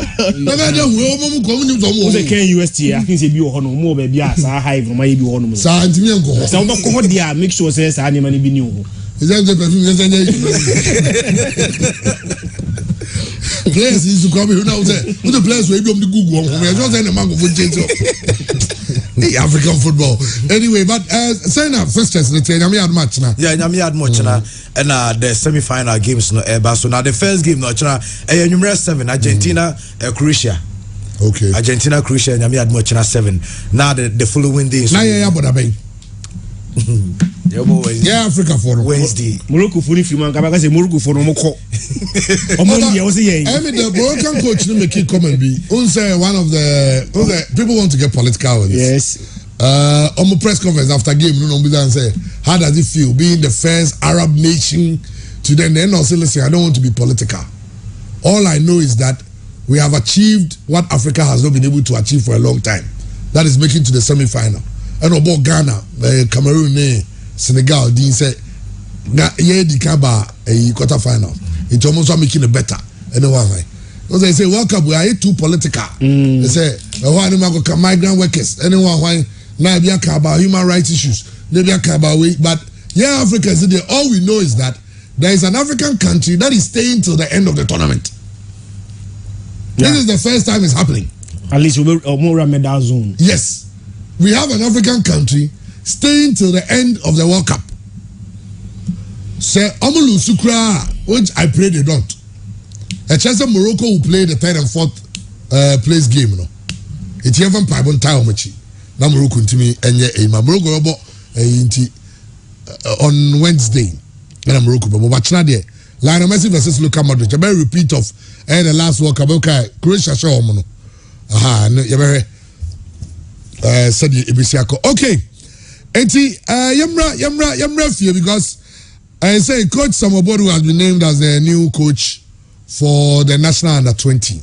UST I think say bi o hono mo ba bia sa high from my bi hono sa ntimi enko so mo ko dia make sure say sa ani mani bi ni o is that the perfume players is to come here now say the players will be on the Google on me just say the man go for change African football anyway but saying that first test the nyame had match na nyame had match na and the semi-final games no so now the first game no chana number 7 Argentina Croatia okay Argentina Croatia nyame had match na 7 now the following day na ya boda ben yeah Africa for Wednesday Morocco for if you man ka say Morocco for no mo ko omo ye o say ye I mean the Moroccan coach no make it comment be say one of the people want to get political with this on the press conference after game no be and say how does it feel being the first Arab nation to then also listen I don't want to be political all I know is that we have achieved what Africa has not been able to achieve for a long time that is making to the semi-final and about Ghana Cameroon Senegal didn't say na ye di kaba a quarter final it almost making it better anyway because they say welcome we are too political they say why no go migrant workers anyone why now be about human rights issues they be about we but yeah Africans all we know is that there is an African country that is staying till the end of the tournament this is the first time it's happening at least we more medal zone yes we have an African country staying till the end of the World Cup. Say Omulu Sukra, which I pray they don't. A chance of Morocco will play the third and fourth place game. No, it's even Pibon Taomachi. Now Morocco to me and yeah, Morocco on Wednesday. Then Morocco, but watch now there. Lionel Messi versus Luka Modric. A very repeat of the last World Cup. Okay, Croatia show mono. Aha, no, you very. Said Ibisiako. Okay. Enti Yamra fear because I say Coach Samobodu has been named as the new coach for the national under 20.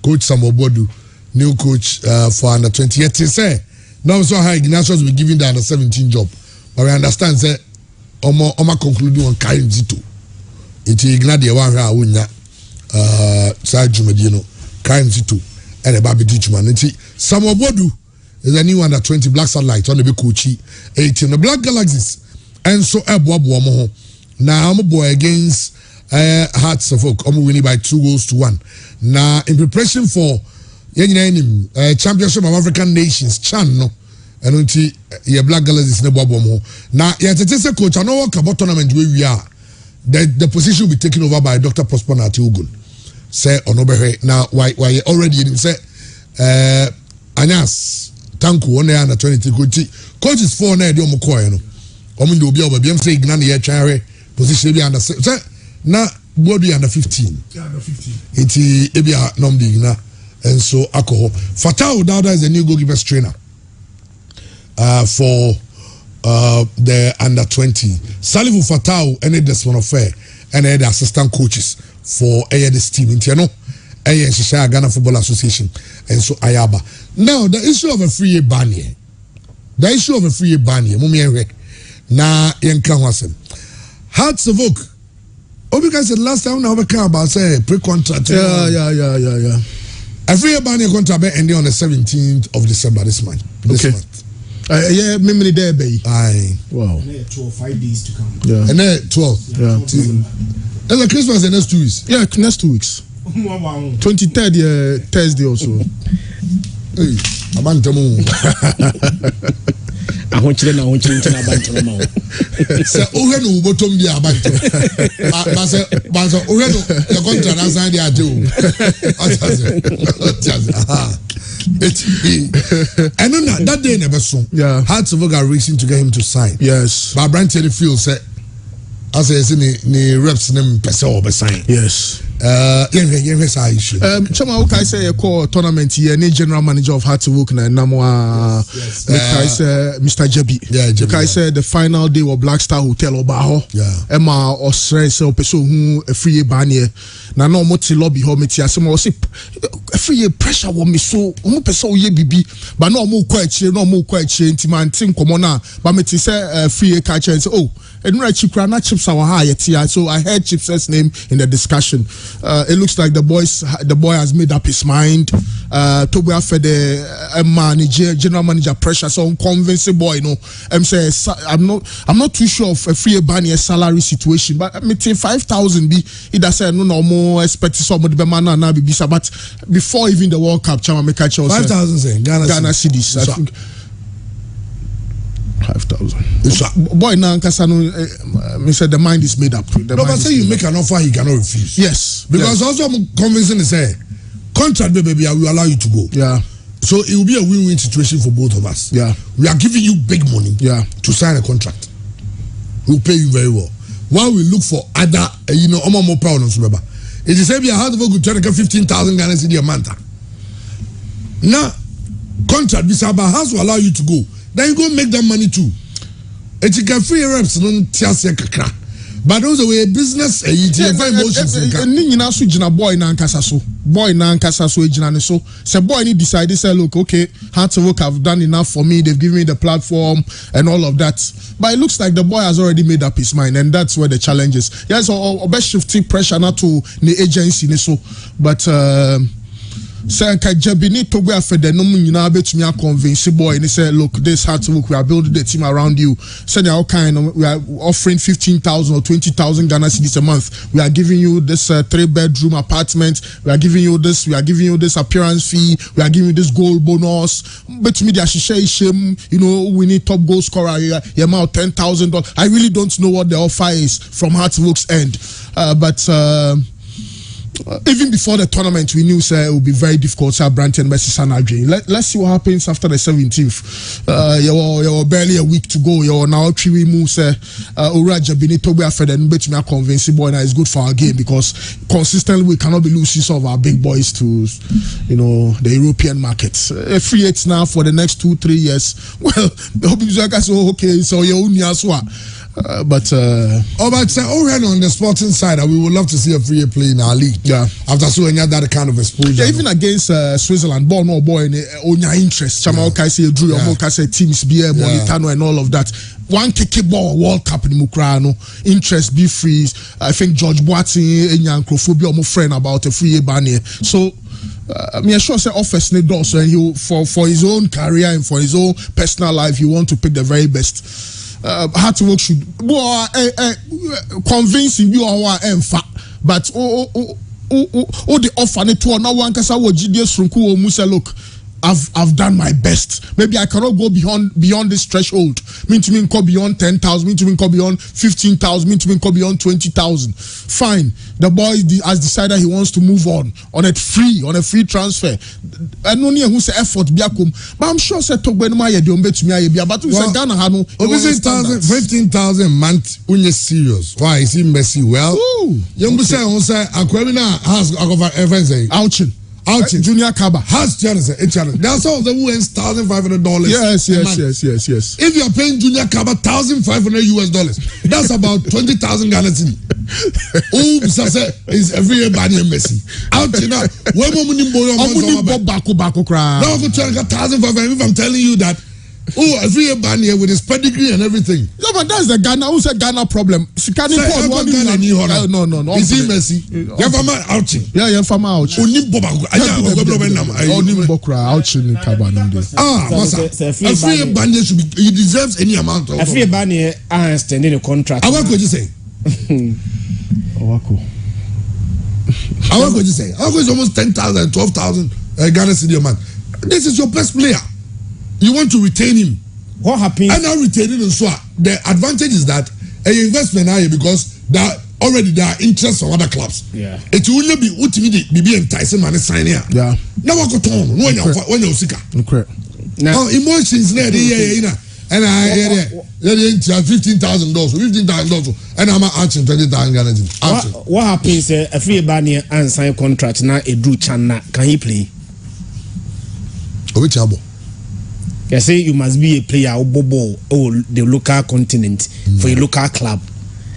Coach Samobodu, new coach for under 20. Yet he say now so how Ignatius will be giving the under 17 job. But we understand say Oma conclude on Karim Zito. It's Ignadia one Wunya Sir Jumedino, Karim Zito, and a Babi Dichman. Samobodu is a new under 20 Black Satellite on the big coachy 18 the Black Galaxies and so Bomo now I'm a boy against Hearts of Oak winning by 2-1 now in preparation for Championship of African Nations Chan no and until your Black Galaxies in the Bomo now yeah coach I know what about tournament where we are the position will be taken over by Dr. Prosper Natiugun say Onobehe now why already say Anyas Tanku on under 23 coach is 4 na dey omokoy no omo dey obi obabiem say igna na ye tware position be under say na bodu under 15 iti ebia nom di igna and so alcohol Fatau Dauda is the new goalkeeper trainer for the under 20 Salifu Fatau and this one of fair and the assistant coaches for this team in no Ghana Football Association and so Ayaba. Now the issue of a free ban here. The issue of a free ban here. Na yenka wasem. Hearts of Oak. Obika said last time now we care about say pre-contract. Yeah. A free ban here contract ending on the 17th of December this month. Yeah, memory there, baby. Aye. Wow. 5 days to come. Yeah. And then 12. Yeah. And the Christmas the next 2 weeks. Yeah, next 2 weeks. 23rd Thursday also. Hey, abantamu. Ahonchire na abantamu ma. Se ohe no bottom dia abantamu. Ba se ohe no the contract na sign dia ajo. And on that day never so. Yeah. Hearts of Oak are racing to get him to sign. Yes. But Brantley feels say as I say ni reps name person or sign. Yes. Yes, issue. Chama okay say a call tournament here ni general manager of Hearts of Oak na namwa Mr. Jebi. Yeah, Jebi. Okay say the final day of Black Star Hotel Obaho. Yeah. Emma osre say opeso hu free banye na no mo ti lobby ho meti asem o say free pressure wo me so mo pese o ye bibi ba na mo kwa achire nti man tin komo na ba meti say free ka chance say oh enura chikra na chips our ha yetia so I heard Chips' name in the discussion. It looks like the boy has made up his mind. Toby Afede, general manager pressure, so convincing boy, I'm not too sure of a free Bani salary situation, but I mean 5,000 be it does say no more expect somebody be man na be bisa, but before even the World Cup, Chama make 5,000 Ghana cedis. I think 5,000. Boy, now me said the mind is made up. No, but say you make an offer, he cannot refuse. Yes, because also I'm convincing to say contract, baby, I will allow you to go. Yeah. So it will be a win-win situation for both of us. Yeah. We are giving you big money. Yeah. To sign a contract. We'll pay you very well. While we look for other, more power on Subaba. It is maybe a hard work to try to get 15,000 Ghana cedi a month. Now, contract, Bisaba has to allow you to go. Then you go make that money too. It's a free reps, non tiase kakra. But those are way business, very emotions. Ni na so gina boy na nkasa so. Boy na nkasa so gina ne so. Say boy ni decide say look, okay, Hearts of Oak have done enough for me. They've given me the platform and all of that. But it looks like the boy has already made up his mind, and that's where the challenge is. Yes, or best shifting pressure not to the agency ne so, but. Say Jabini Togo Afede no nyina betumi a convince boy and he said look this Hearts of Oak we are building the team around you. Said all kind we are offering 15,000 or 20,000 Ghana cedis a month. We are giving you this 3-bedroom apartment. We are giving you this appearance fee. We are giving you this goal bonus. Betumi the shame, we need top goal scorer here amount $10,000. I really don't know what the offer is from Hearts of Oak's end. But even before the tournament, we knew it would be very difficult. Branton versus Sanadre. Let's see what happens after the 17th. You're barely a week to go. You're now 3 weeks. Uraja Benito Afede and bet me a convincing boy now is good for our game because consistently we cannot be losing some of our big boys to, the European markets. Free agents now for the next 2-3 years. Well, the hope is okay. So you're only as well. But on the sporting side, we would love to see a free play in our league. Yeah. After so any that kind of exposure. Yeah, even against Switzerland, boy in your interest. Chama say Drew say teams be Molitano and all of that. One kick ball World Cup in Mukrano, interest be free. I think George Boateng and Yankrophobia almost friend about a free banner. So I'm sure say offers need also and he for his own career and for his own personal life, he want to pick the very best. Hearts of Oak should convincing you or but the offer to no one can say what GDS from Kuo Musa look. I've done my best. Maybe I cannot go beyond this threshold. Mean to me go beyond 10,000. Mean to me go beyond 15,000. Mean to me go beyond 20,000. Fine. The boy has decided he wants to move on a free transfer. I don't know who's effort biakum, but I'm sure say talk when my idea to me but we say Ghana hanu 15,000 month unye serious. Why is he messy? Well, you say Aquemina has ouching. Junior Kaba has channels. There are some of them who earn $1,500. Yes. If you are paying Junior Kaba $1,500, that's about 20,000 Ghana cedi. Is every year Bani Messi. Out now, when if I'm telling you that. Every year ban here with his pedigree and everything. Yeah, but that's the Ghana. Who's a Ghana problem? No. Is he Messi? You're from ouching. Yeah, you're from ouching. Every year ban here should be. He deserves any amount of. Every year ban here, I extending a contract. What could you say? Our coach is saying, our coach is almost 10,000, 12,000 Ghana cedi a month. This is your best player. You want to retain him. What happens? And now retaining him, so the advantage is that an investment now because there are interests of other clubs. Yeah. It will not be ultimately be enticing money sign here. Yeah. Now what go on? When you're sick. Okay. Now, Emotions there, and I 15,000 dollars, and I'm asking 20,000 Ghana. What happens? A free Bani and sign contract now. A Drew Chan can he play? Which abo? You say you must be a player or bobo or the local continent for a local club.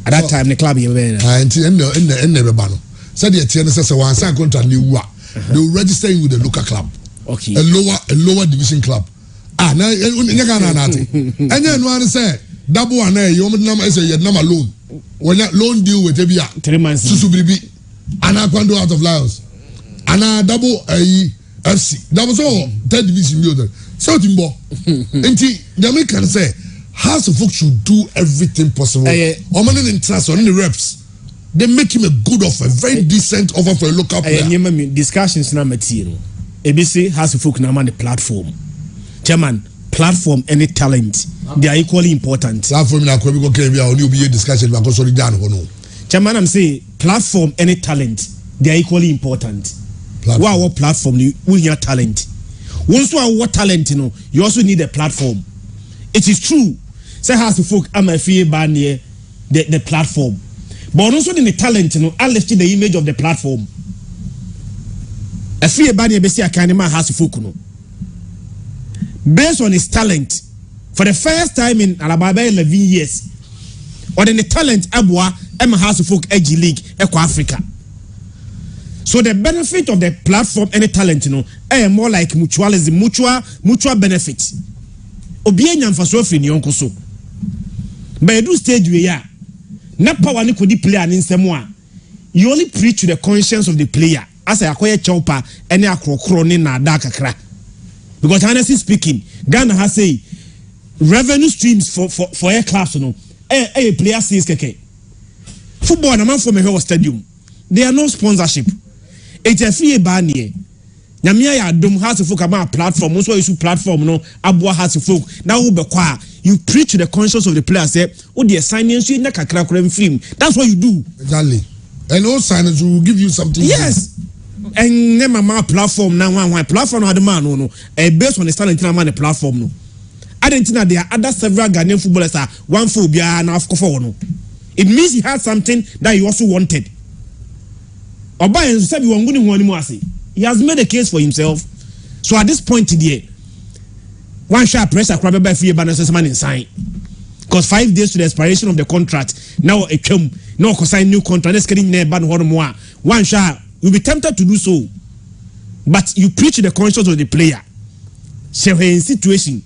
At that time, the club you were in the banner. Said the TNS says one sign contract new wa. They will register you with the local club. Okay. A lower division club. Ah, now you Ghana nati. And then one say double one you want number say your number loan. When that loan deal with Ebia 3 months. Susubribi. And I can do out of Lions. And I double a FC. That was all third division builder. So Timbo. And the American say House of Folk should do everything possible. Omanin in trust on the reps. They make him a good offer, very decent offer for a local player. Discussions na material. ABC House of Folk na man the platform. Chairman, platform any talent. They are equally important. Platform na kwa biko kebia only be discussion because so dan hono. Chairman, I'm saying platform any talent. They are equally important. What platform we hear talent. Once you have what talent, you also need a platform. It is true. Say House of Folk am a free ban here the platform. But also in the talent, I left the image of the platform. A free ban here besi akanima House of Folk based on his talent, for the first time in Alabama 11 years, or then the talent Abua Emma House of Folk Edgy League Eco Africa. So the benefit of the platform any talent, more like mutualism, mutual benefit. Obienya mfaso fi ni yonko so. But do stage we ya. Na power ni kodi player ni nsemo a. You only preach to the conscience of the player. As I akoye chompa any akrokro ni na da kakra. Because honestly speaking, Ghana has say revenue streams for air class player says keke. Football na man for me stadium. There are no sponsorship. It's a free ban here. Nyamia ya dom House of Folk about platform. Also issue platform Abua House of Folk. Now you preach to the conscience of the player. Say, oh the assignments you na kakra film. That's what you do. Exactly. And all signers will give you something. Yes. And then my platform now one platform no man no. Based on the talent na man platform no. Argentina there are other several Ghanaian footballers are one for bia na for no. It means he had something that he also wanted. Oba en said we wanguni ho animu ase. He has made a case for himself. So at this point there, one sharp pressure crab by free banner man in sign. Because 5 days to the expiration of the contract, now a chum, no consign new contract, let's get in there, ban more. One sharp, you'll be tempted to do so. But you preach the conscience of the player. So in situation,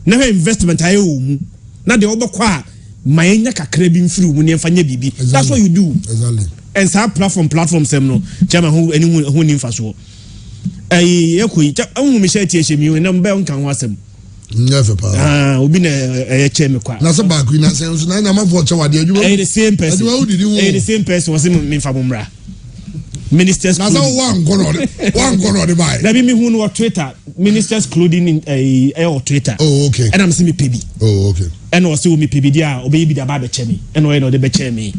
never investment I owe. Now the over qua, my kakrebin through when you find your baby. That's what you do. Exactly. And some platform sem no chairman who anyone who nim faso me share THM and number on kan wasem never pa obi na chairman kwa na so back we na say so na man for chawa de adwuma the same person the same person was me famumra ministers na so one corner the buy na me hu no Twitter ministers clothing in or Twitter. Oh okay. And I'm see me PB. Oh okay. And also me PB dia obi bi da ba be chemi and we no de be chemi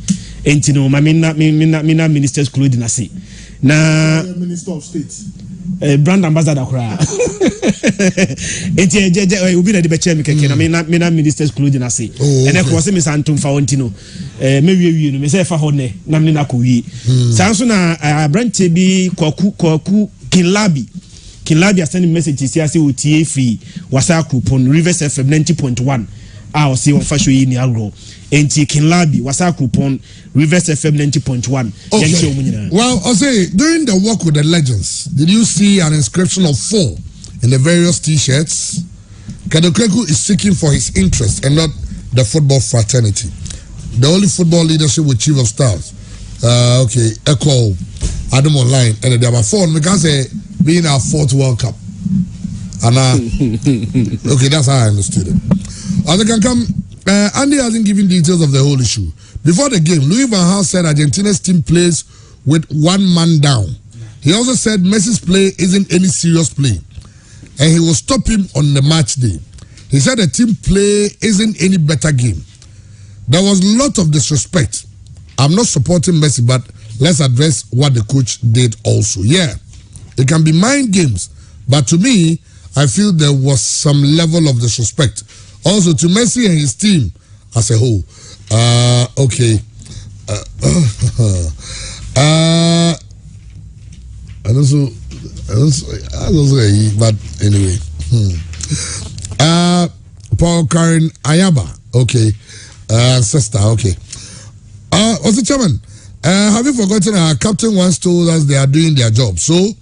enti no ma mina ministers clothing ase na Minister of State brand ambassador kura enti obi na de be chemi keke na mina ministers clothing ase and e ko se me santum fa onti no me wie no me se fa ho ne na me na ko wie sanso na brand bi kwaku Kinlabi are sending messages here say OTA free wasa coupon Rivers FM 90.1 I see on fashion in agro enti Kinlabi wasa coupon Rivers FM 90.1 okay. Well I say during the walk with the legends did you see an inscription of 4 in the various t-shirts? Kadokreku is seeking for his interest and not the football fraternity. The only football leadership with chief of staff okay Echo Adam online and there are 4 because being our 4th World Cup. And okay, that's how I understood it. As I can come, Andy hasn't given details of the whole issue. Before the game, Louis van Gaal said Argentina's team plays with one man down. He also said Messi's play isn't any serious play and he will stop him on the match day. He said the team play isn't any better game. There was a lot of disrespect. I'm not supporting Messi, but let's address what the coach did also. Yeah, it can be mind games, but to me, I feel there was some level of disrespect. Also to Messi and his team as a whole. Okay. I don't know, but anyway. Paul Karen Ayaba, okay. Sister, okay. Also, Chairman, have you forgotten our captain once told us they are doing their job? So,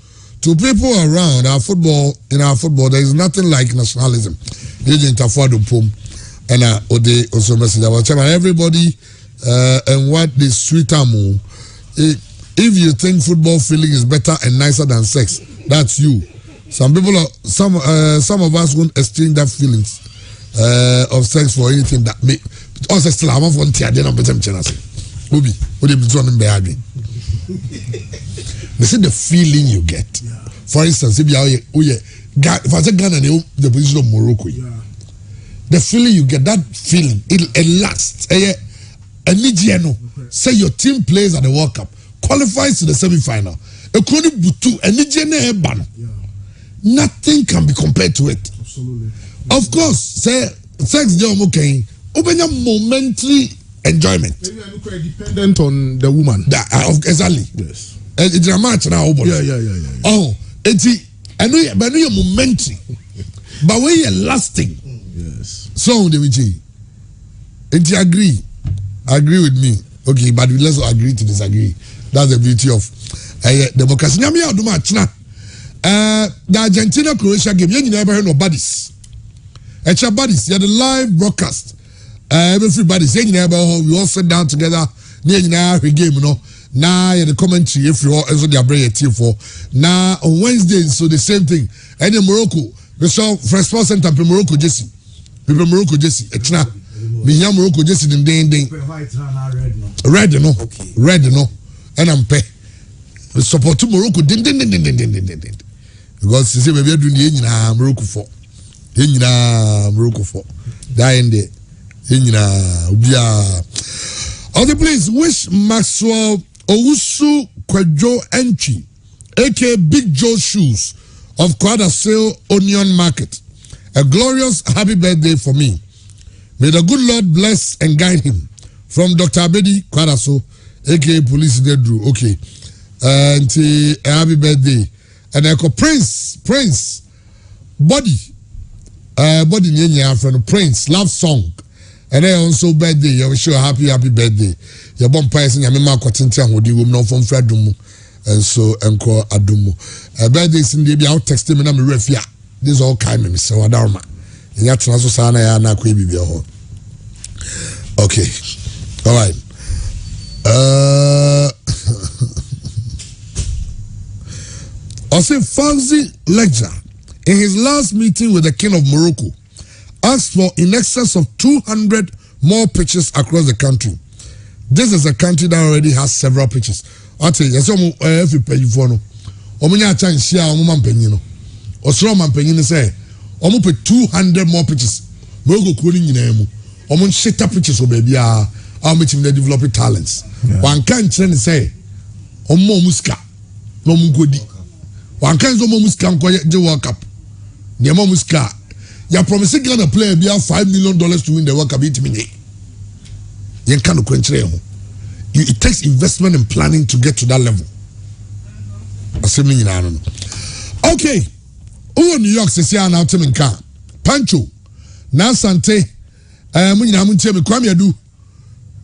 to people around in our football, there is nothing like nationalism. And Ode also message about Chairman. Everybody and what the sweeter more. If you think football feeling is better and nicer than sex, that's you. Some people some of us won't exchange that feelings of sex for anything that may. Also, still have one tear. Then I'm better than Obi, what if it's on the bed? They say the feeling you get. For instance, if I say Ghana, the position of Morocco. The feeling you get, that feeling, it lasts. Say your team plays at the World Cup, qualifies to the semi-final. Nothing can be compared to it. Absolutely. Of course, say sex okay. Open a momentary enjoyment. Maybe I look dependent on the woman. Exactly. Yes. It's a match now. Yeah. Oh, I know you're momentary, but when you're lasting. Yes. So, David, agree with me. Okay, but let's agree to disagree. That's the beauty of democracy. The Argentina-Croatia game, you never heard of buddies. It's your buddies. You're the live broadcast. Everybody's saying we all sit down together. Now game, Now the commentary if you all also they bring a team for. Now on Wednesday, so the same thing. And in Morocco, we saw Fresh Sports Center in Morocco Jesse. People Morocco Jesse. It's not. Me here Morocco Jesse ding. Red no. Okay. Red no. And I'm pay. We support to Morocco ding. Because you see we are doing the Morocco for. Morocco for. Dying there. Okay, please wish Maxwell Owusu Kwejo Entry, aka Big Joe Shoes of Kwadasale Onion Market, a glorious happy birthday for me. May the good Lord bless and guide him. From Dr. Abedi Kwadaso, aka Police Nedru. Okay, and happy birthday. And I call Prince Body from Prince Love Song. And then also birthday, you wish you a happy birthday. Your bomb person, your mama quatintia would you know from Fredumu and so encore Adumu. A birthday is in the out text him and I'm a refia. This all kind of Mr. Wadarma. And yet, Sana Yana Quibi. Okay. All right. Also, Fawzi Lecture, in his last meeting with the King of Morocco, asked for in excess of 200 more pitches across the country. This is a country that already has several pitches. I tell you, yes, if you pay for no, omunya chance share omuman penino. Osro man penino say, omu pay 200 more pitches. Morocco calling in emu. Omun shit up pitches or baby how much they develop talents. One can't say, omu muska, no mugodi. One can't omu muska the World Cup. The muska. You're promising Ghana player be $5 million to win the World Cup. It takes investment and planning to get to that level. Okay. Who in New York says here now Tim car. Pancho. Na Sante. Munina Muntemi Kwame Adu.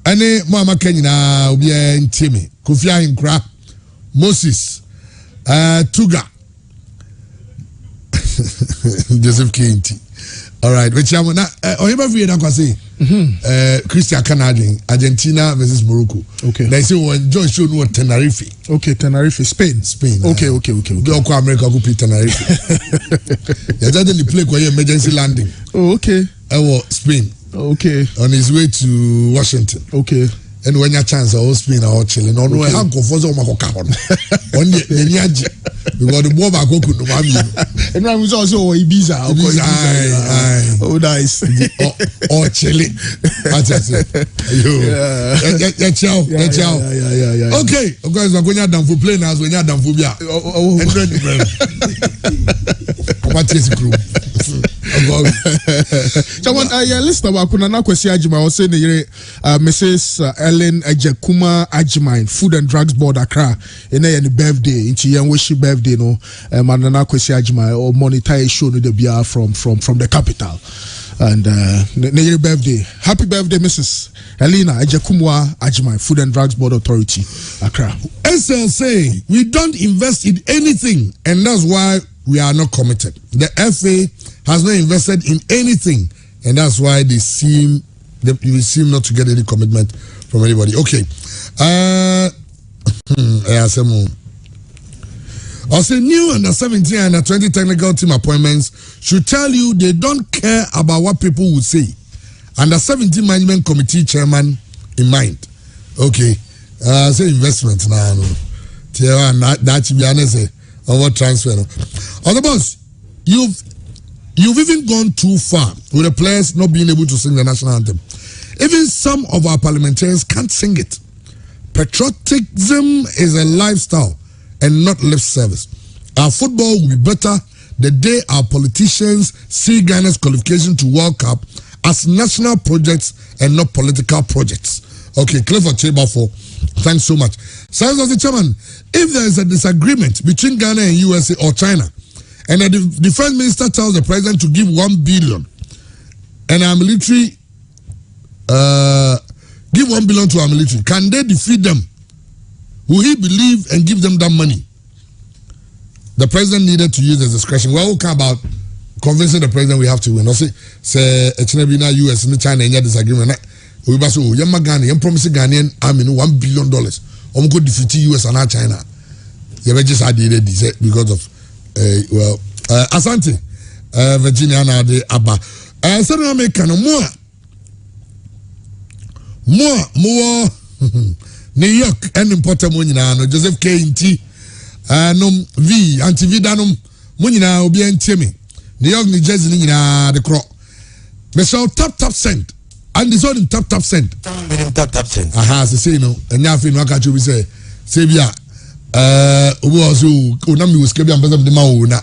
Ane Mama Kenyina Ubi Ntimi. Kufia Hinkra. Moses. Tuga. Joseph Kinti. All right, which I'm not. Oyeba Fiye na kwase. Christian Canadian, Argentina versus Morocco. Okay. They say when John showed no Tenerife. Okay, Tenerife, Spain. Okay. Go to America, go play Tenerife. You just didn't play for emergency landing. Oh, okay. Spain. Okay. On his way to Washington. Okay. and when your chance or spin or chilling or no uncle for some of on the Niaji because the boy back could do and I was also Ibiza. Oh, nice. Or chilling. Okay, of course, when you're done for playing as when you're done for Bia. What is the group? Someone, listen about Kunana Kwesi Ajimai was saying Mrs. Ellen Ejakuma Ajimai, Food and Drugs Board Accra, in a birthday, in Chiyan Wishi birthday, no, Manana Kwesi Ajimai, or monetize show no the BR from the capital. And birthday. Happy birthday, Mrs. Elena Ejakumwa Ajimai, Food and Drugs Board Authority, Accra. SL say we don't invest in anything, and that's why we are not committed. The FA has not invested in anything, and that's why you seem not to get any commitment from anybody. Okay. I'll say new under 17 and 20 technical team appointments should tell you they don't care about what people will say. Under 17 management committee chairman in mind. Okay. Say investment now. That should be honest. Over transfer. Other boss, you've even gone too far with the players not being able to sing the national anthem. Even some of our parliamentarians can't sing it. Patriotism is a lifestyle and not lip service. Our football will be better the day our politicians see Ghana's qualification to World Cup as national projects and not political projects. Okay, Clifford Chebafo, thanks so much. Science of the chairman, if there is a disagreement between Ghana and USA or China, and the defense minister tells the president to give 1 billion, and our military give 1 billion to our military, can they defeat them? Will he believe and give them that money? The president needed to use his discretion. We're okay about convincing the president we have to win. Also, say Echinebina US and China in disagreement. We must say, Yamma Ghana, Yam promising Ghanaian army $1 billion. Could defeat US and China. You just had it because of Asante, Virginia, and the Abba. Southern America, more. New York and important Munina, Joseph K. Inti, Num V, Antividanum, Munina, Obi and Timmy, New York, New Jersey, the crow. Michelle tap send, and this one tap send. Tap send. Aha, say no, and nothing, what can you say? Sabia, who was who, Unami was Kabian, but the Mauna,